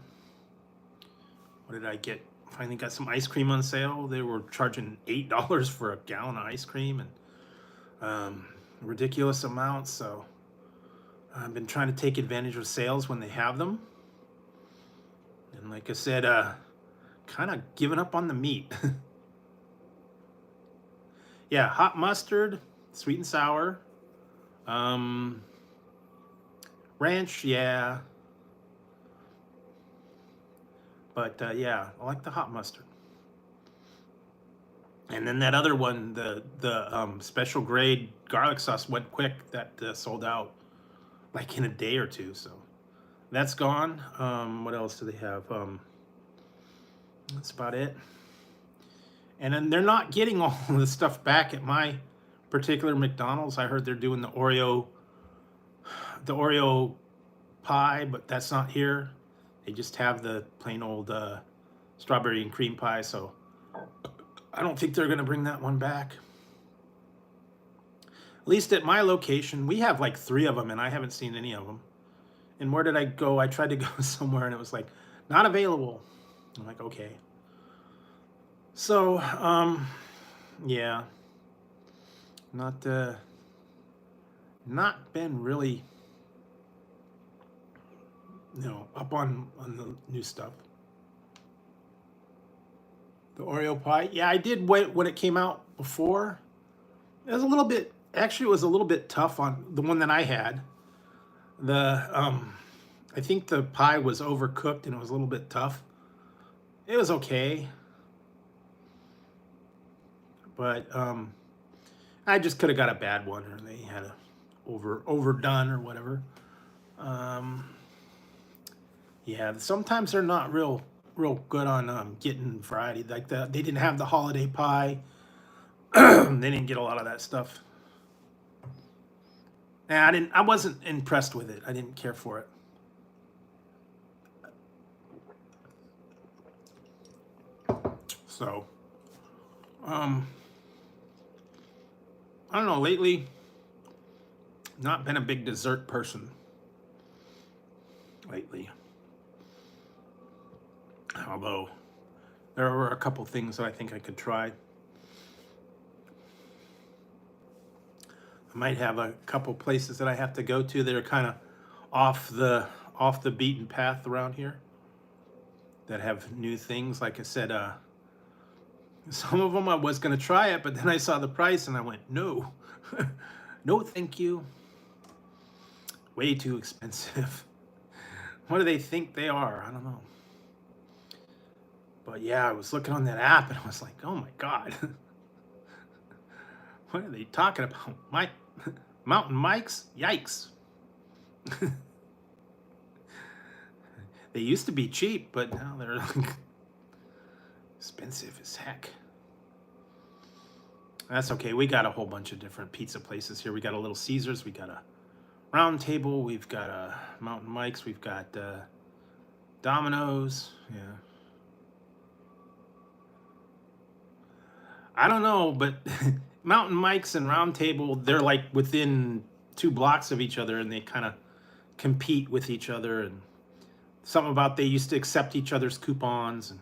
What did I get? Finally got some ice cream on sale. They were charging $8 for a gallon of ice cream, and ridiculous amounts. So I've been trying to take advantage of sales when they have them. And like I said, kind of giving up on the meat. Yeah, hot mustard, sweet and sour. Ranch, yeah. But yeah, I like the hot mustard. And then that other one, the special grade garlic sauce went quick. That sold out like in a day or two. So that's gone. What else do they have? That's about it. And then they're not getting all the stuff back at my particular McDonald's. I heard they're doing the Oreo pie, but that's not here. They just have the plain old strawberry and cream pie. So I don't think they're going to bring that one back. At least at my location, we have like 3 of them, and I haven't seen any of them. And where did I go? I tried to go somewhere, and it was like, not available. I'm like, okay. So, yeah, not been really, up on the new stuff. The Oreo pie, yeah, I did wait when it came out before. It was a little bit, actually, it was a little bit tough on the one that I had. I think the pie was overcooked and it was a little bit tough. It was okay. But I just could have got a bad one, or they had a overdone or whatever. Yeah, sometimes they're not real good on getting variety like that. They didn't have the holiday pie. They didn't get a lot of that stuff. And I wasn't impressed with it. I didn't care for it. So, I don't know, lately, not been a big dessert person lately. Although, there were a couple things that I think I could try. I might have a couple places that I have to go to that are kind of off the beaten path around here, that have new things. Like I said, some of them I was going to try it, but then I saw the price and I went, no. No, thank you. Way too expensive. What do they think they are? I don't know. But yeah, I was looking on that app and I was like, oh my God. What are they talking about? Mountain mics? Yikes. They used to be cheap, but now they're like expensive as heck. That's okay. We got a whole bunch of different pizza places here. We got a Little Caesars. We got a Round Table, we've got Mountain Mike's, we've got Domino's. Yeah. I don't know, but Mountain Mike's and Round Table, they're like within 2 blocks of each other, and they kind of compete with each other. And something about they used to accept each other's coupons and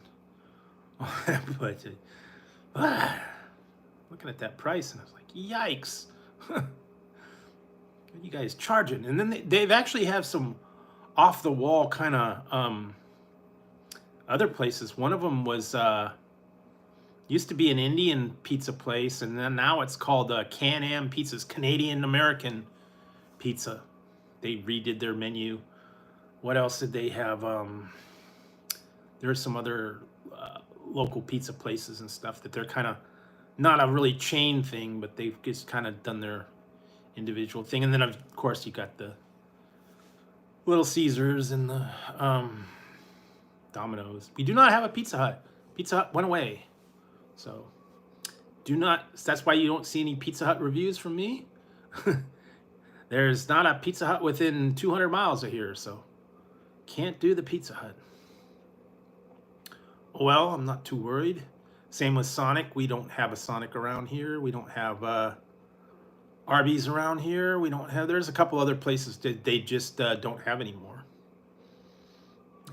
all that. But looking at that price, and I was like, yikes. What are you guys charging? And then they've actually have some off the wall kind of other places. One of them was used to be an Indian pizza place, and then now it's called Can-Am Pizzas, Canadian American Pizza. They redid their menu. What else did they have? There's some other local pizza places and stuff that they're kind of not a really chain thing, but they've just kind of done their individual thing. And then of course you got the Little Caesars and the Domino's. We do not have a Pizza Hut. Pizza Hut went away. So that's why you don't see any Pizza Hut reviews from me. There's not a Pizza Hut within 200 miles of here, so can't do the Pizza Hut. Well, I'm not too worried. Same with Sonic. We don't have a Sonic around here. We don't have Arby's around here. We don't have. There's a couple other places that they just don't have anymore.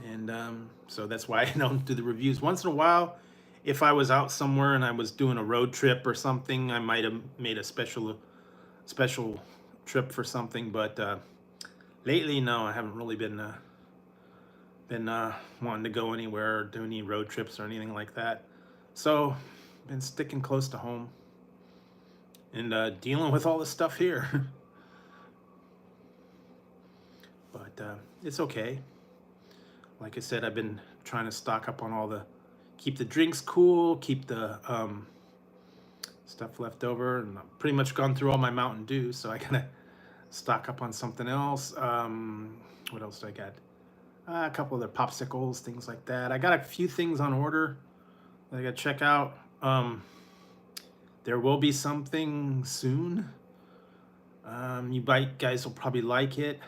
And so that's why I don't do the reviews. Once in a while, if I was out somewhere and I was doing a road trip or something, I might have made a special trip for something. But lately, no, I haven't really been wanting to go anywhere or do any road trips or anything like that. So been sticking close to home and dealing with all this stuff here. But it's okay. Like I said, I've been trying to stock up on keep the drinks cool, keep the stuff left over, and I've pretty much gone through all my Mountain Dew, so I gotta stock up on something else. What else do I got? A couple other popsicles, things like that. I got a few things on order that I gotta check out. There will be something soon. You guys will probably like it.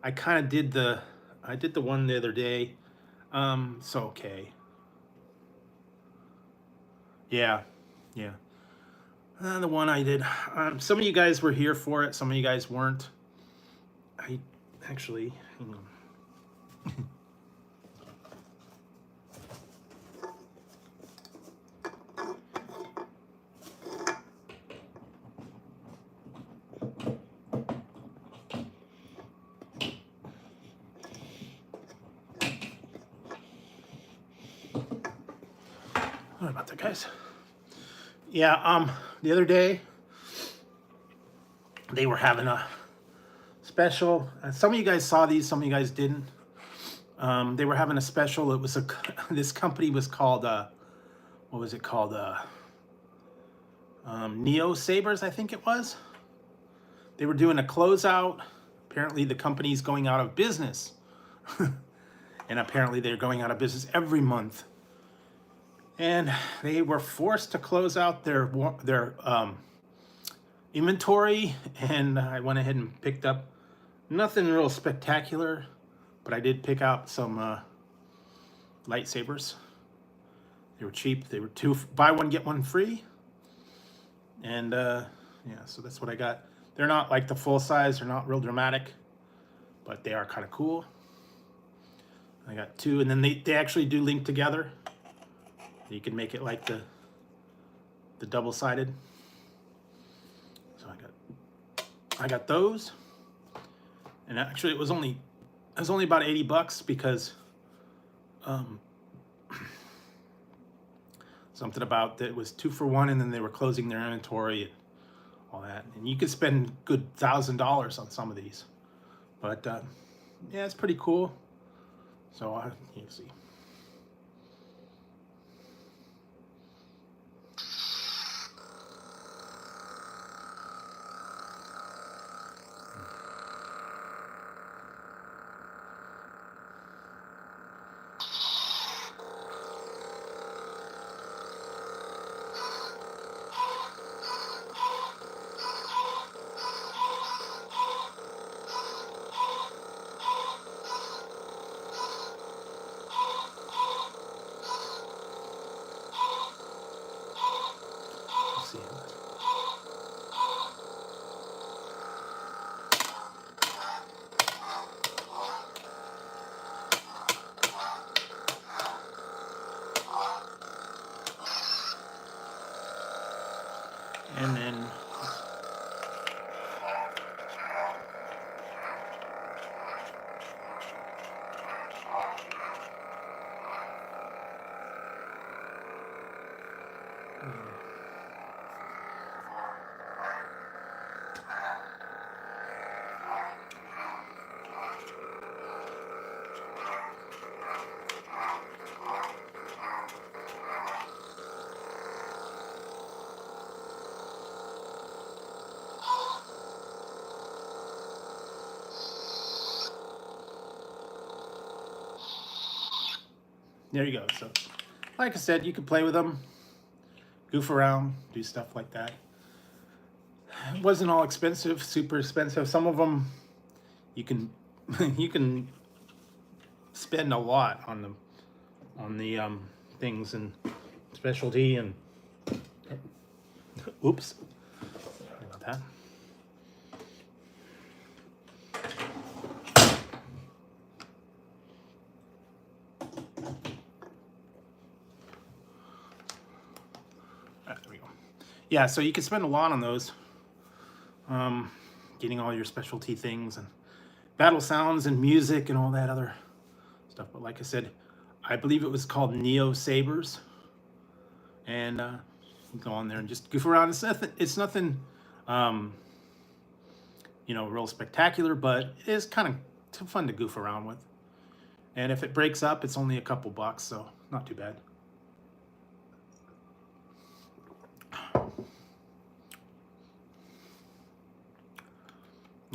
I kind of did the one the other day. So okay. Yeah. The one I did. Some of you guys were here for it. Some of you guys weren't. I actually. Hang on. What about that, guys? Yeah, the other day they were having a special. Some of you guys saw these, some of you guys didn't. They were having a special. It was this company was called what was it called? Neo Sabers, I think it was. They were doing a closeout. Apparently the company's going out of business. And apparently they're going out of business every month. And they were forced to close out their inventory, and I went ahead and picked up nothing real spectacular, but I did pick out some lightsabers. They were cheap. They were buy one get one free, and yeah, so that's what I got. They're not like the full size. They're not real dramatic, but they are kind of cool. I got 2, and then they actually do link together. You can make it like the double-sided. So I got those, and actually it was only about $80 because something about that it was 2 for 1, and then they were closing their inventory and all that. And you could spend good $1,000 on some of these, but yeah, it's pretty cool. So you see. And then there you go. So, like I said, you can play with them, goof around, do stuff like that. It wasn't all expensive, super expensive. Some of them you can you can spend a lot on the things and specialty and oops, sorry about that. There we go. Yeah, so you can spend a lot on those, getting all your specialty things and battle sounds and music and all that other stuff. But like I said, I believe it was called Neo Sabers, and you go on there and just goof around. It's nothing, real spectacular, but it is kind of fun to goof around with. And if it breaks up, it's only a couple bucks, so not too bad.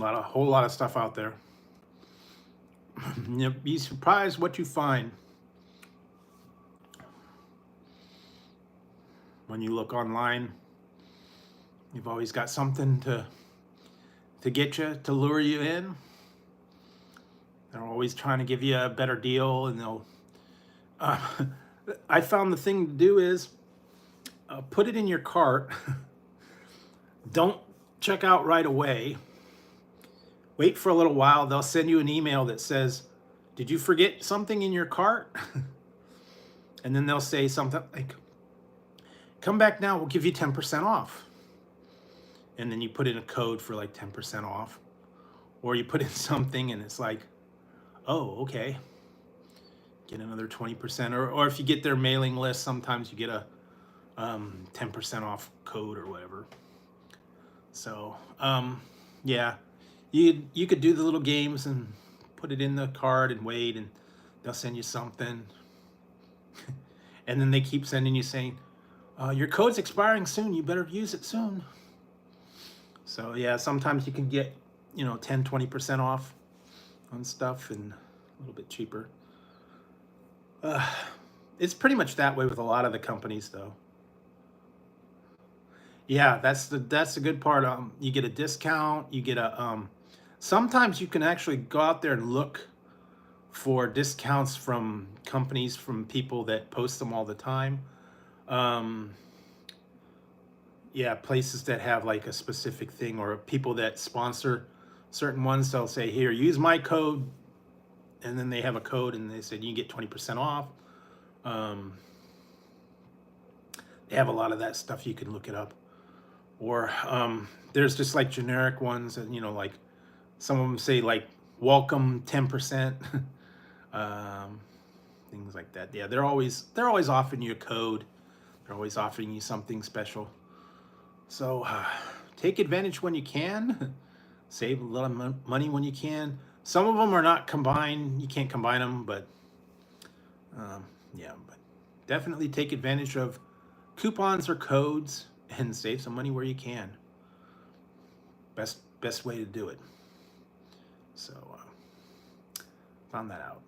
Whole lot of stuff out there. You'll be surprised what you find when you look online. You've always got something to get you, to lure you in. They're always trying to give you a better deal, and they'll. I found the thing to do is put it in your cart. Don't check out right away. Wait for a little while. They'll send you an email that says, "Did you forget something in your cart?" And then they'll say something like, "Come back now, we'll give you 10% off." And then you put in a code for like 10% off. Or you put in something and it's like, "Oh, okay. Get another 20%." Or if you get their mailing list, sometimes you get a 10% off code or whatever. So, yeah. You could do the little games and put it in the card and wait, and they'll send you something. And then they keep sending you saying, "Your code's expiring soon. You better use it soon." So yeah, sometimes you can get 10, 20% off on stuff and a little bit cheaper. It's pretty much that way with a lot of the companies, though. Yeah, that's the good part. You get a discount. You get a sometimes you can actually go out there and look for discounts from companies, from people that post them all the time. Yeah, places that have like a specific thing, or people that sponsor certain ones. They'll say, "Here, use my code," and then they have a code, and they said you can get 20% off. They have a lot of that stuff. You can look it up. Or there's just like generic ones, and like some of them say like "welcome 10%," things like that. Yeah, they're always offering you a code. They're always offering you something special. So take advantage when you can. Save a little money when you can. Some of them are not combined. You can't combine them, but yeah, but definitely take advantage of coupons or codes and save some money where you can. Best way to do it. So found that out.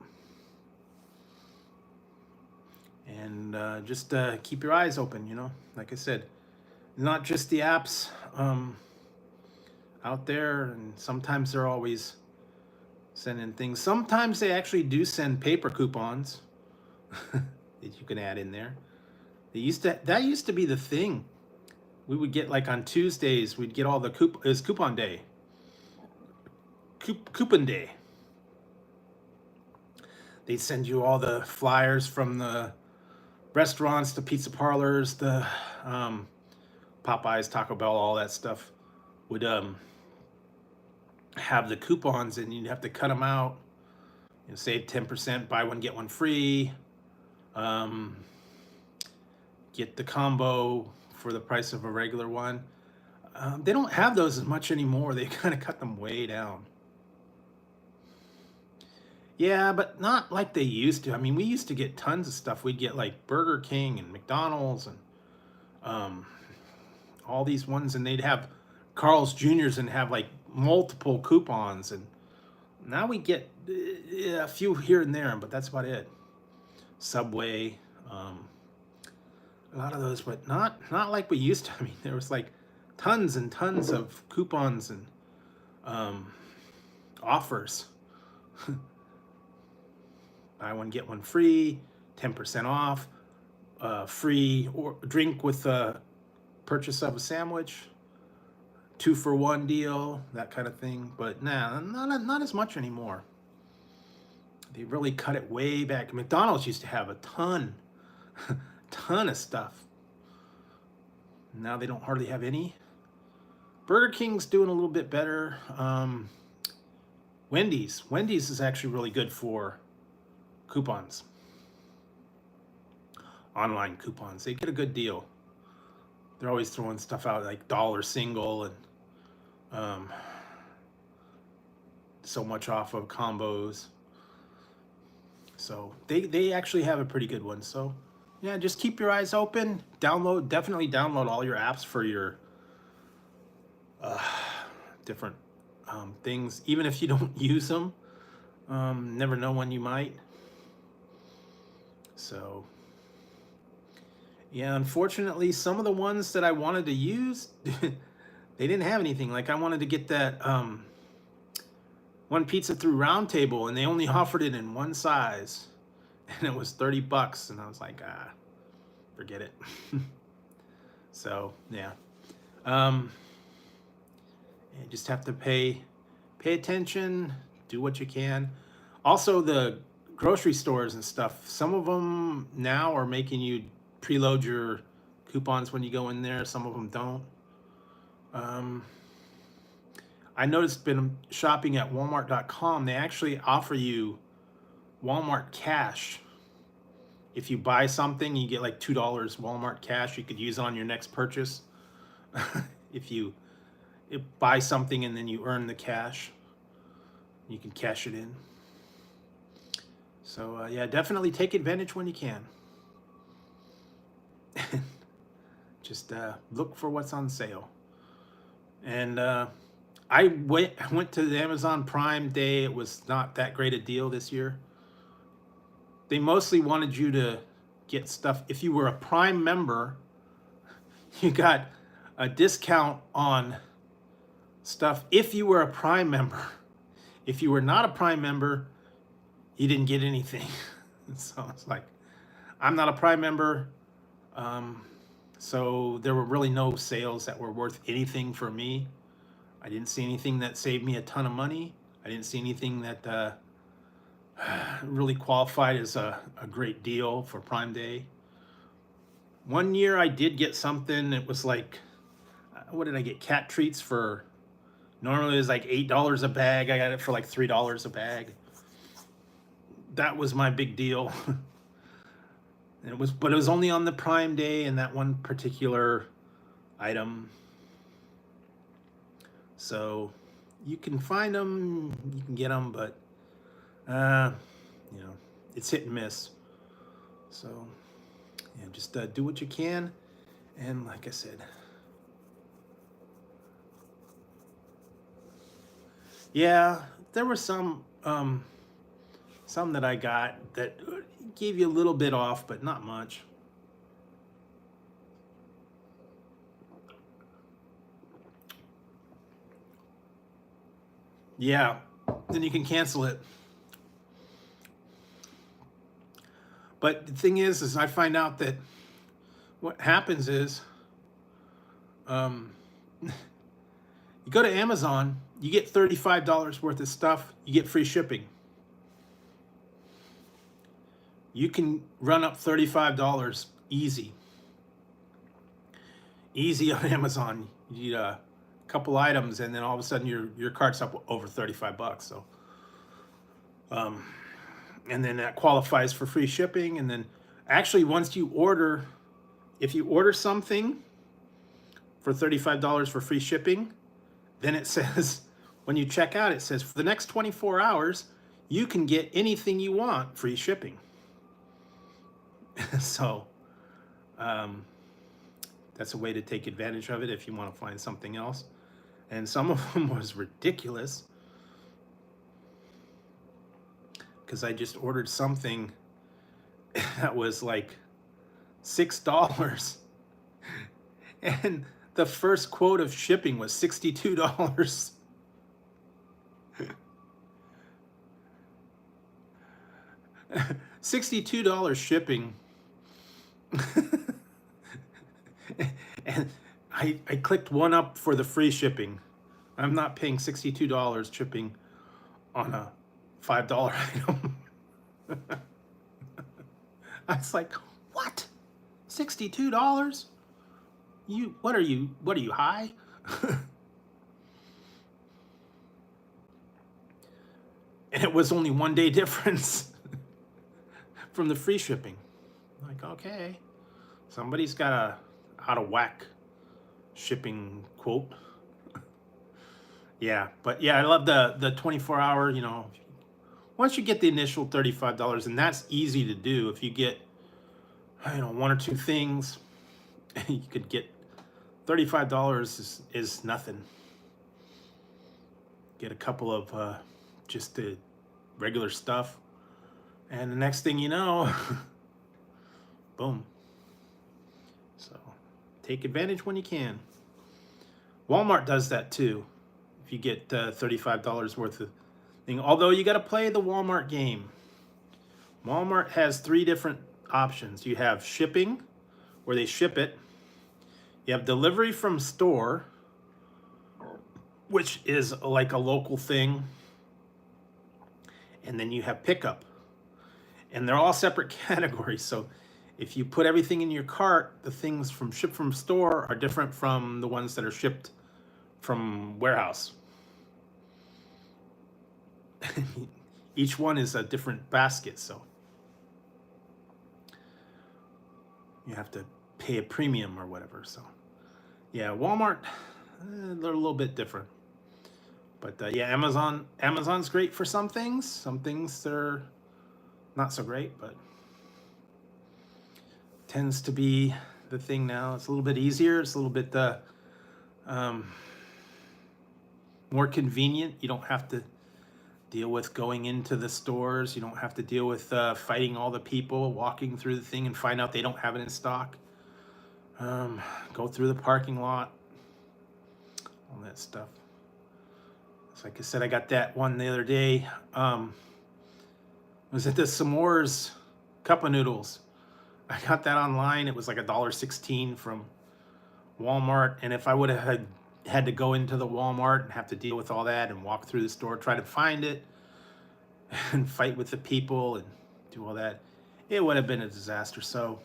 And just keep your eyes open, like I said, not just the apps out there, and sometimes they're always sending things. Sometimes they actually do send paper coupons that you can add in there. That used to be the thing. We would get like on Tuesdays, we'd get all the coupon day. Coupon day. They'd send you all the flyers from the restaurants, the pizza parlors, the Popeyes, Taco Bell, all that stuff would have the coupons, and you'd have to cut them out. You know, save 10%, buy one get one free. Get the combo for the price of a regular one. They don't have those as much anymore. They kind of cut them way down. Yeah, but not like they used to. I mean, we used to get tons of stuff. We'd get like Burger King and McDonald's and all these ones, and they'd have Carl's Jr.'s and have like multiple coupons. And now we get a few here and there, but that's about it. Subway, a lot of those, but not like we used to. I mean, there was like tons and tons of coupons and offers. Buy one get one free, 10% off, free or drink with the purchase of a sandwich, 2-for-1 deal, that kind of thing. But nah, not as much anymore. They really cut it way back. McDonald's used to have a ton of stuff. Now they don't hardly have any. Burger King's doing a little bit better. Wendy's is actually really good for coupons. Online coupons. They get a good deal. They're always throwing stuff out like dollar single and so much off of combos. So they actually have a pretty good one. So yeah, just keep your eyes open. Definitely download all your apps for your different things, even if you don't use them. Never know when you might. So yeah, unfortunately, some of the ones that I wanted to use, they didn't have anything. Like I wanted to get that one pizza through Round Table, and they only offered it in one size, and it was $30, and I was like, forget it. So yeah, you just have to pay attention, do what you can. Also, the grocery stores and stuff, some of them now are making you preload your coupons when you go in there. Some of them don't. I noticed been shopping at Walmart.com. They actually offer you Walmart cash. If you buy something, you get like $2 Walmart cash. You could use it on your next purchase. If you buy something and then you earn the cash, you can cash it in. So yeah, definitely take advantage when you can. Just look for what's on sale. And I went to the Amazon Prime Day. It was not that great a deal this year. They mostly wanted you to get stuff. If you were a Prime member, you got a discount on stuff if you were a Prime member. If you were not a Prime member, you didn't get anything. So it's like, I'm not a Prime member, so there were really no sales that were worth anything for me. I didn't see anything that saved me a ton of money. I didn't see anything that really qualified as a great deal for Prime Day. One year I did get something. It was like, what did I get? Cat treats for, normally it was like $8 a bag. I got it for like $3 a bag. That was my big deal. But it was only on the Prime Day and that one particular item. So you can find them, you can get them, but you know, it's hit and miss. So yeah, just do what you can. And like I said, yeah, there were some that I got that gave you a little bit off, but not much. Yeah, then you can cancel it. But the thing is I find out that what happens is, you go to Amazon, you get $35 worth of stuff, you get free shipping. You can run up $35 easy. easy on Amazon. You need a couple items, and then all of a sudden your cart's up over $35. So, and then that qualifies for free shipping. And then actually, once you order, if you order something for $35 for free shipping, then it says, when you check out, it says for the next 24 hours, you can get anything you want free shipping. So that's a way to take advantage of it if you want to find something else. And some of them was ridiculous, because I just ordered something that was like $6, and the first quote of shipping was $62. $62 shipping. And I clicked one up for the free shipping. I'm not paying $62 shipping on a $5 item. I was like, what? $62? What are you high? And it was only 1 day difference from the free shipping. Like, okay, somebody's got a out of whack shipping quote. Yeah, but yeah, I love the 24-hour, you know, once you get the initial $35, and that's easy to do. If you get, you know, one or two things, you could get $35 is nothing. Get a couple of just the regular stuff, and the next thing you know, boom. So take advantage when you can. Walmart does that too. If you get $35 worth of thing, although you got to play the Walmart game. Walmart has 3 different options. You have shipping, where they ship it. You have delivery from store, which is like a local thing. And then you have pickup. And they're all separate categories. So if you put everything in your cart, the things from shipped from store are different from the ones that are shipped from warehouse. Each one is a different basket, so you have to pay a premium or whatever. So yeah, Walmart, they're a little bit different. But yeah, Amazon's great for some things. Some things they're not so great, but tends to be the thing now. It's a little bit easier. It's a little bit more convenient. You don't have to deal with going into the stores. You don't have to deal with fighting all the people, walking through the thing and find out they don't have it in stock. Go through the parking lot, all that stuff. So like I said, I got that one the other day. Was it the s'mores cup of noodles? I got that online. It was like $1.16 from Walmart. And if I would have had to go into the Walmart and have to deal with all that and walk through the store, try to find it and fight with the people and do all that, it would have been a disaster. So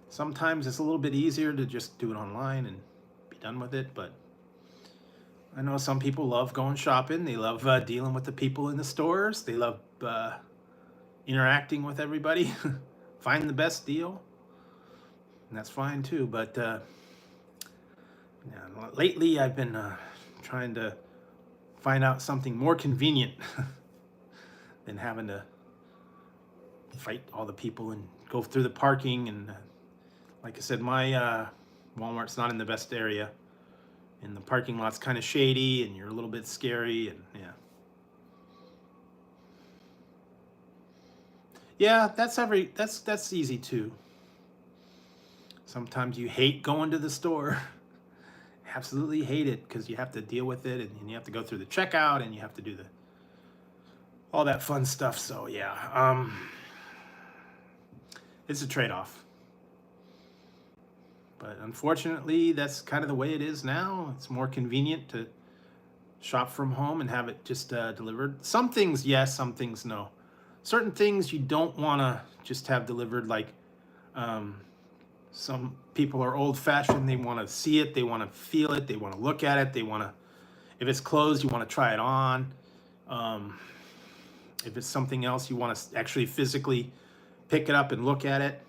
sometimes it's a little bit easier to just do it online and be done with it. But I know some people love going shopping. They love dealing with the people in the stores. They love interacting with everybody, find the best deal, and that's fine too. But yeah, lately I've been trying to find out something more convenient than having to fight all the people and go through the parking. And like I said, my Walmart's not in the best area, and the parking lot's kind of shady, and you're a little bit scary, and yeah. Yeah, that's easy too. Sometimes you hate going to the store. Absolutely hate it, because you have to deal with it, and you have to go through the checkout, and you have to do all that fun stuff. So yeah, it's a trade-off. But unfortunately, that's kind of the way it is now. It's more convenient to shop from home and have it just delivered. Some things yes, some things no. Certain things you don't want to just have delivered, like Some people are old-fashioned. They want to see it. They want to feel it. They want to look at it. They want to, if it's closed, you want to try it on. If it's something else, you want to actually physically pick it up and look at it.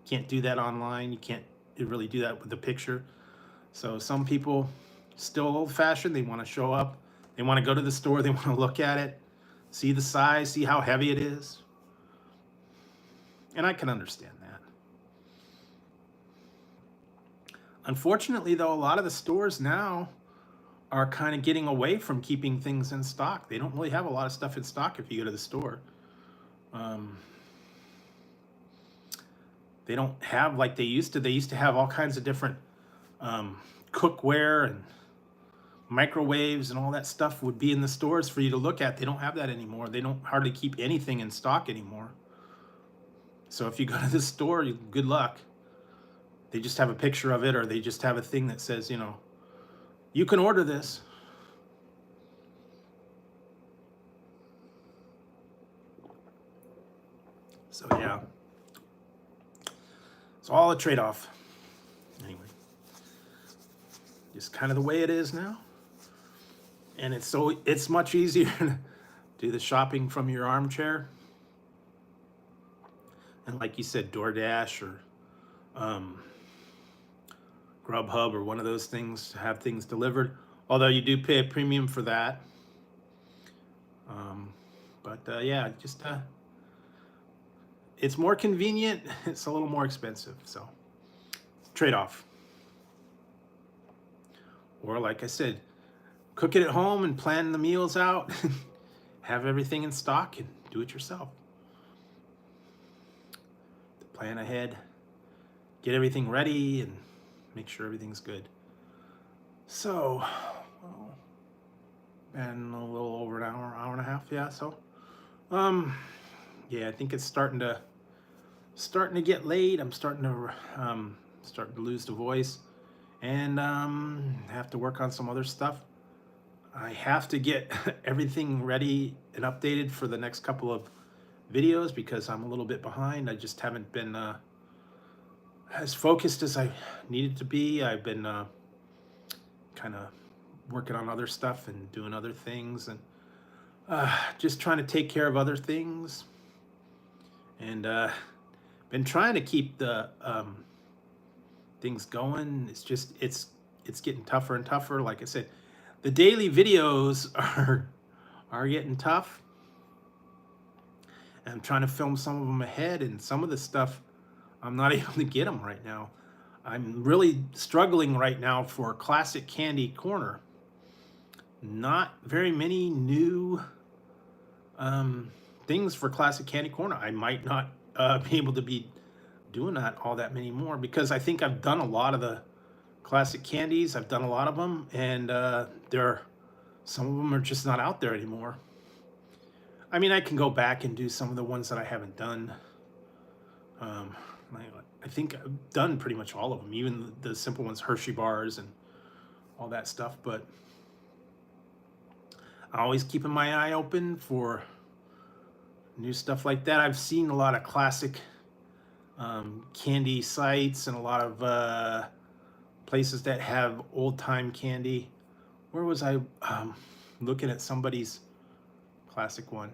Can't do that online. You can't really do that with the picture. So some people still old-fashioned. They want to show up. They want to go to the store. They want to look at it, see the size, see how heavy it is. And I can understand that. Unfortunately, though, a lot of the stores now are kind of getting away from keeping things in stock. They don't really have a lot of stuff in stock if you go to the store. They don't have like they used to. They used to have all kinds of different cookware and microwaves and all that stuff would be in the stores for you to look at. They don't have that anymore. They don't hardly keep anything in stock anymore. So if you go to the store, good luck. They just have a picture of it, or they just have a thing that says, you know, you can order this. So yeah, it's all a trade-off. Anyway, just kind of the way it is now. And it's much easier to do the shopping from your armchair. And like you said, DoorDash or Grubhub or one of those things to have things delivered. Although you do pay a premium for that. Yeah, just it's more convenient. It's a little more expensive. So trade-off. Or like I said, cook it at home and plan the meals out. Have everything in stock and do it yourself. Plan ahead. Get everything ready and make sure everything's good. So, well, been a little over an hour and a half, yeah. So, yeah, I think it's starting to get late. I'm starting to lose the voice, and have to work on some other stuff. I have to get everything ready and updated for the next couple of videos because I'm a little bit behind. I just haven't been as focused as I needed to be. I've been kind of working on other stuff and doing other things, and just trying to take care of other things, and been trying to keep the things going. It's just it's getting tougher and tougher. Like I said, the daily videos are getting tough. I'm trying to film some of them ahead, and some of the stuff I'm not able to get them right now. I'm really struggling right now for Classic Candy Corner. Not very many new things for Classic Candy Corner. I might not be able to be doing that all that many more because I think I've done a lot of the classic candies. I've done a lot of them, and some of them are just not out there anymore. I mean, I can go back and do some of the ones that I haven't done. I think I've done pretty much all of them, even the simple ones, Hershey bars and all that stuff. But I'm always keeping my eye open for new stuff like that. I've seen a lot of classic candy sites and a lot of places that have old-time candy. Where was I looking at somebody's classic one?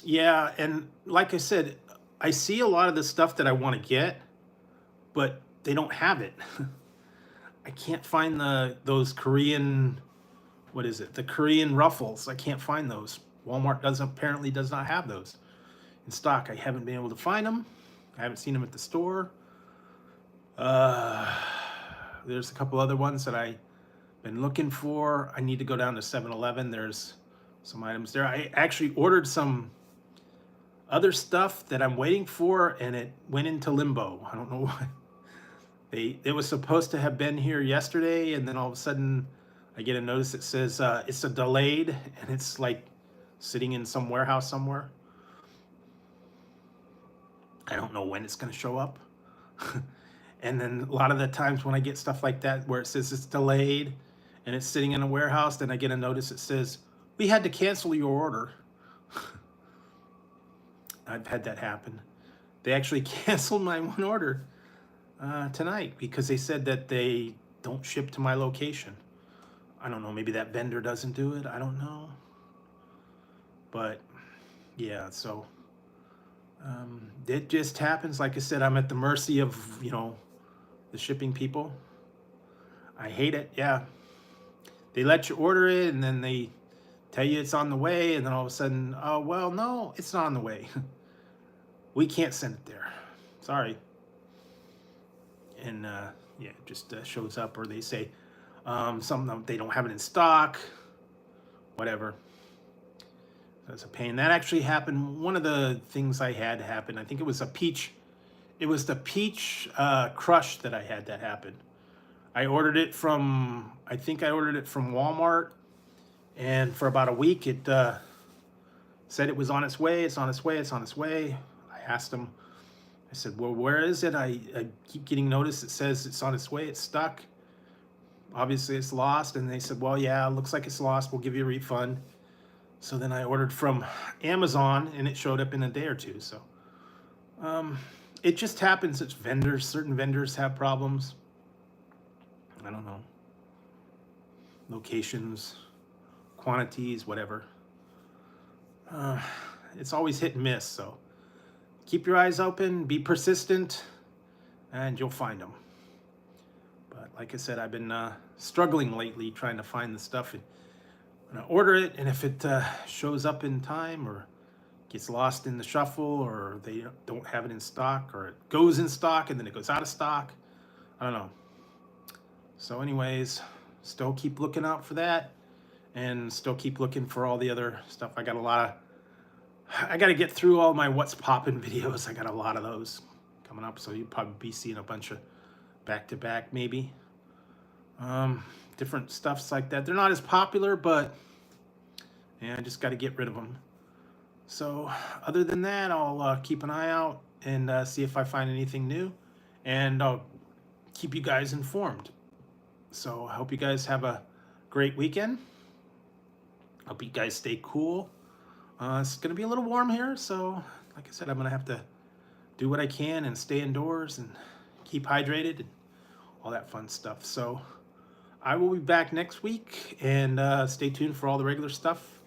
Yeah, and like I said, I see a lot of the stuff that I want to get, but they don't have it. I can't find those Korean, what is it? The Korean ruffles. I can't find those. Walmart apparently does not have those in stock. I haven't been able to find them. I haven't seen them at the store. There's a couple other ones that I've been looking for. I need to go down to 7-Eleven. There's some items there. I actually ordered some other stuff that I'm waiting for, and it went into limbo. I don't know why. It was supposed to have been here yesterday, and then all of a sudden I get a notice that says it's a delayed, and it's like sitting in some warehouse somewhere. I don't know when it's going to show up. And then a lot of the times when I get stuff like that where it says it's delayed and it's sitting in a warehouse, then I get a notice that says we had to cancel your order. I've had that happen. They actually canceled my one order tonight because they said that they don't ship to my location. I don't know, maybe that vendor doesn't do it. I don't know. But yeah, so it just happens. Like I said, I'm at the mercy of, the shipping people. I hate it. Yeah. They let you order it and then they tell you it's on the way. And then all of a sudden, oh, well, no, it's not on the way. We can't send it there. Sorry. And yeah, it just shows up, or they say something, they don't have it in stock, whatever. That's a pain. That actually happened. One of the things I had happen, I think it was a peach. It was the peach crush that I had that happen. I ordered it from, I think I ordered it from Walmart, and for about a week it said it was on its way. It's on its way. It's on its way. I asked them. I said, well, where is it? I keep getting notice. It says it's on its way. It's stuck. Obviously, it's lost. And they said, well, yeah, it looks like it's lost. We'll give you a refund. So then I ordered from Amazon, and it showed up in a day or two. So it just happens. It's vendors. Certain vendors have problems. I don't know. Locations, quantities, whatever. It's always hit and miss. So keep your eyes open, be persistent, and you'll find them. But like I said, I've been struggling lately trying to find the stuff. And when I order it, and if it shows up in time or gets lost in the shuffle, or they don't have it in stock, or it goes in stock and then it goes out of stock, I don't know. So anyways, still keep looking out for that, and still keep looking for all the other stuff. I got to get through all my what's poppin' videos. I got a lot of those coming up, so you'll probably be seeing a bunch of back-to-back maybe. Different stuffs like that. They're not as popular, but yeah, I just got to get rid of them. So other than that, I'll keep an eye out and see if I find anything new, and I'll keep you guys informed. So I hope you guys have a great weekend. Hope you guys stay cool. It's going to be a little warm here, so like I said, I'm going to have to do what I can and stay indoors and keep hydrated and all that fun stuff. So I will be back next week, and stay tuned for all the regular stuff,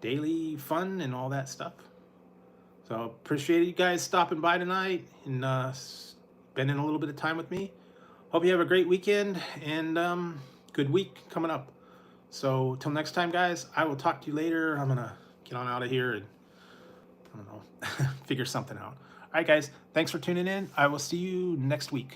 daily fun and all that stuff. So appreciate you guys stopping by tonight and spending a little bit of time with me. Hope you have a great weekend and good week coming up. So till next time, guys, I will talk to you later. I'm going to get on out of here and, I don't know, figure something out. All right, guys, thanks for tuning in. I will see you next week.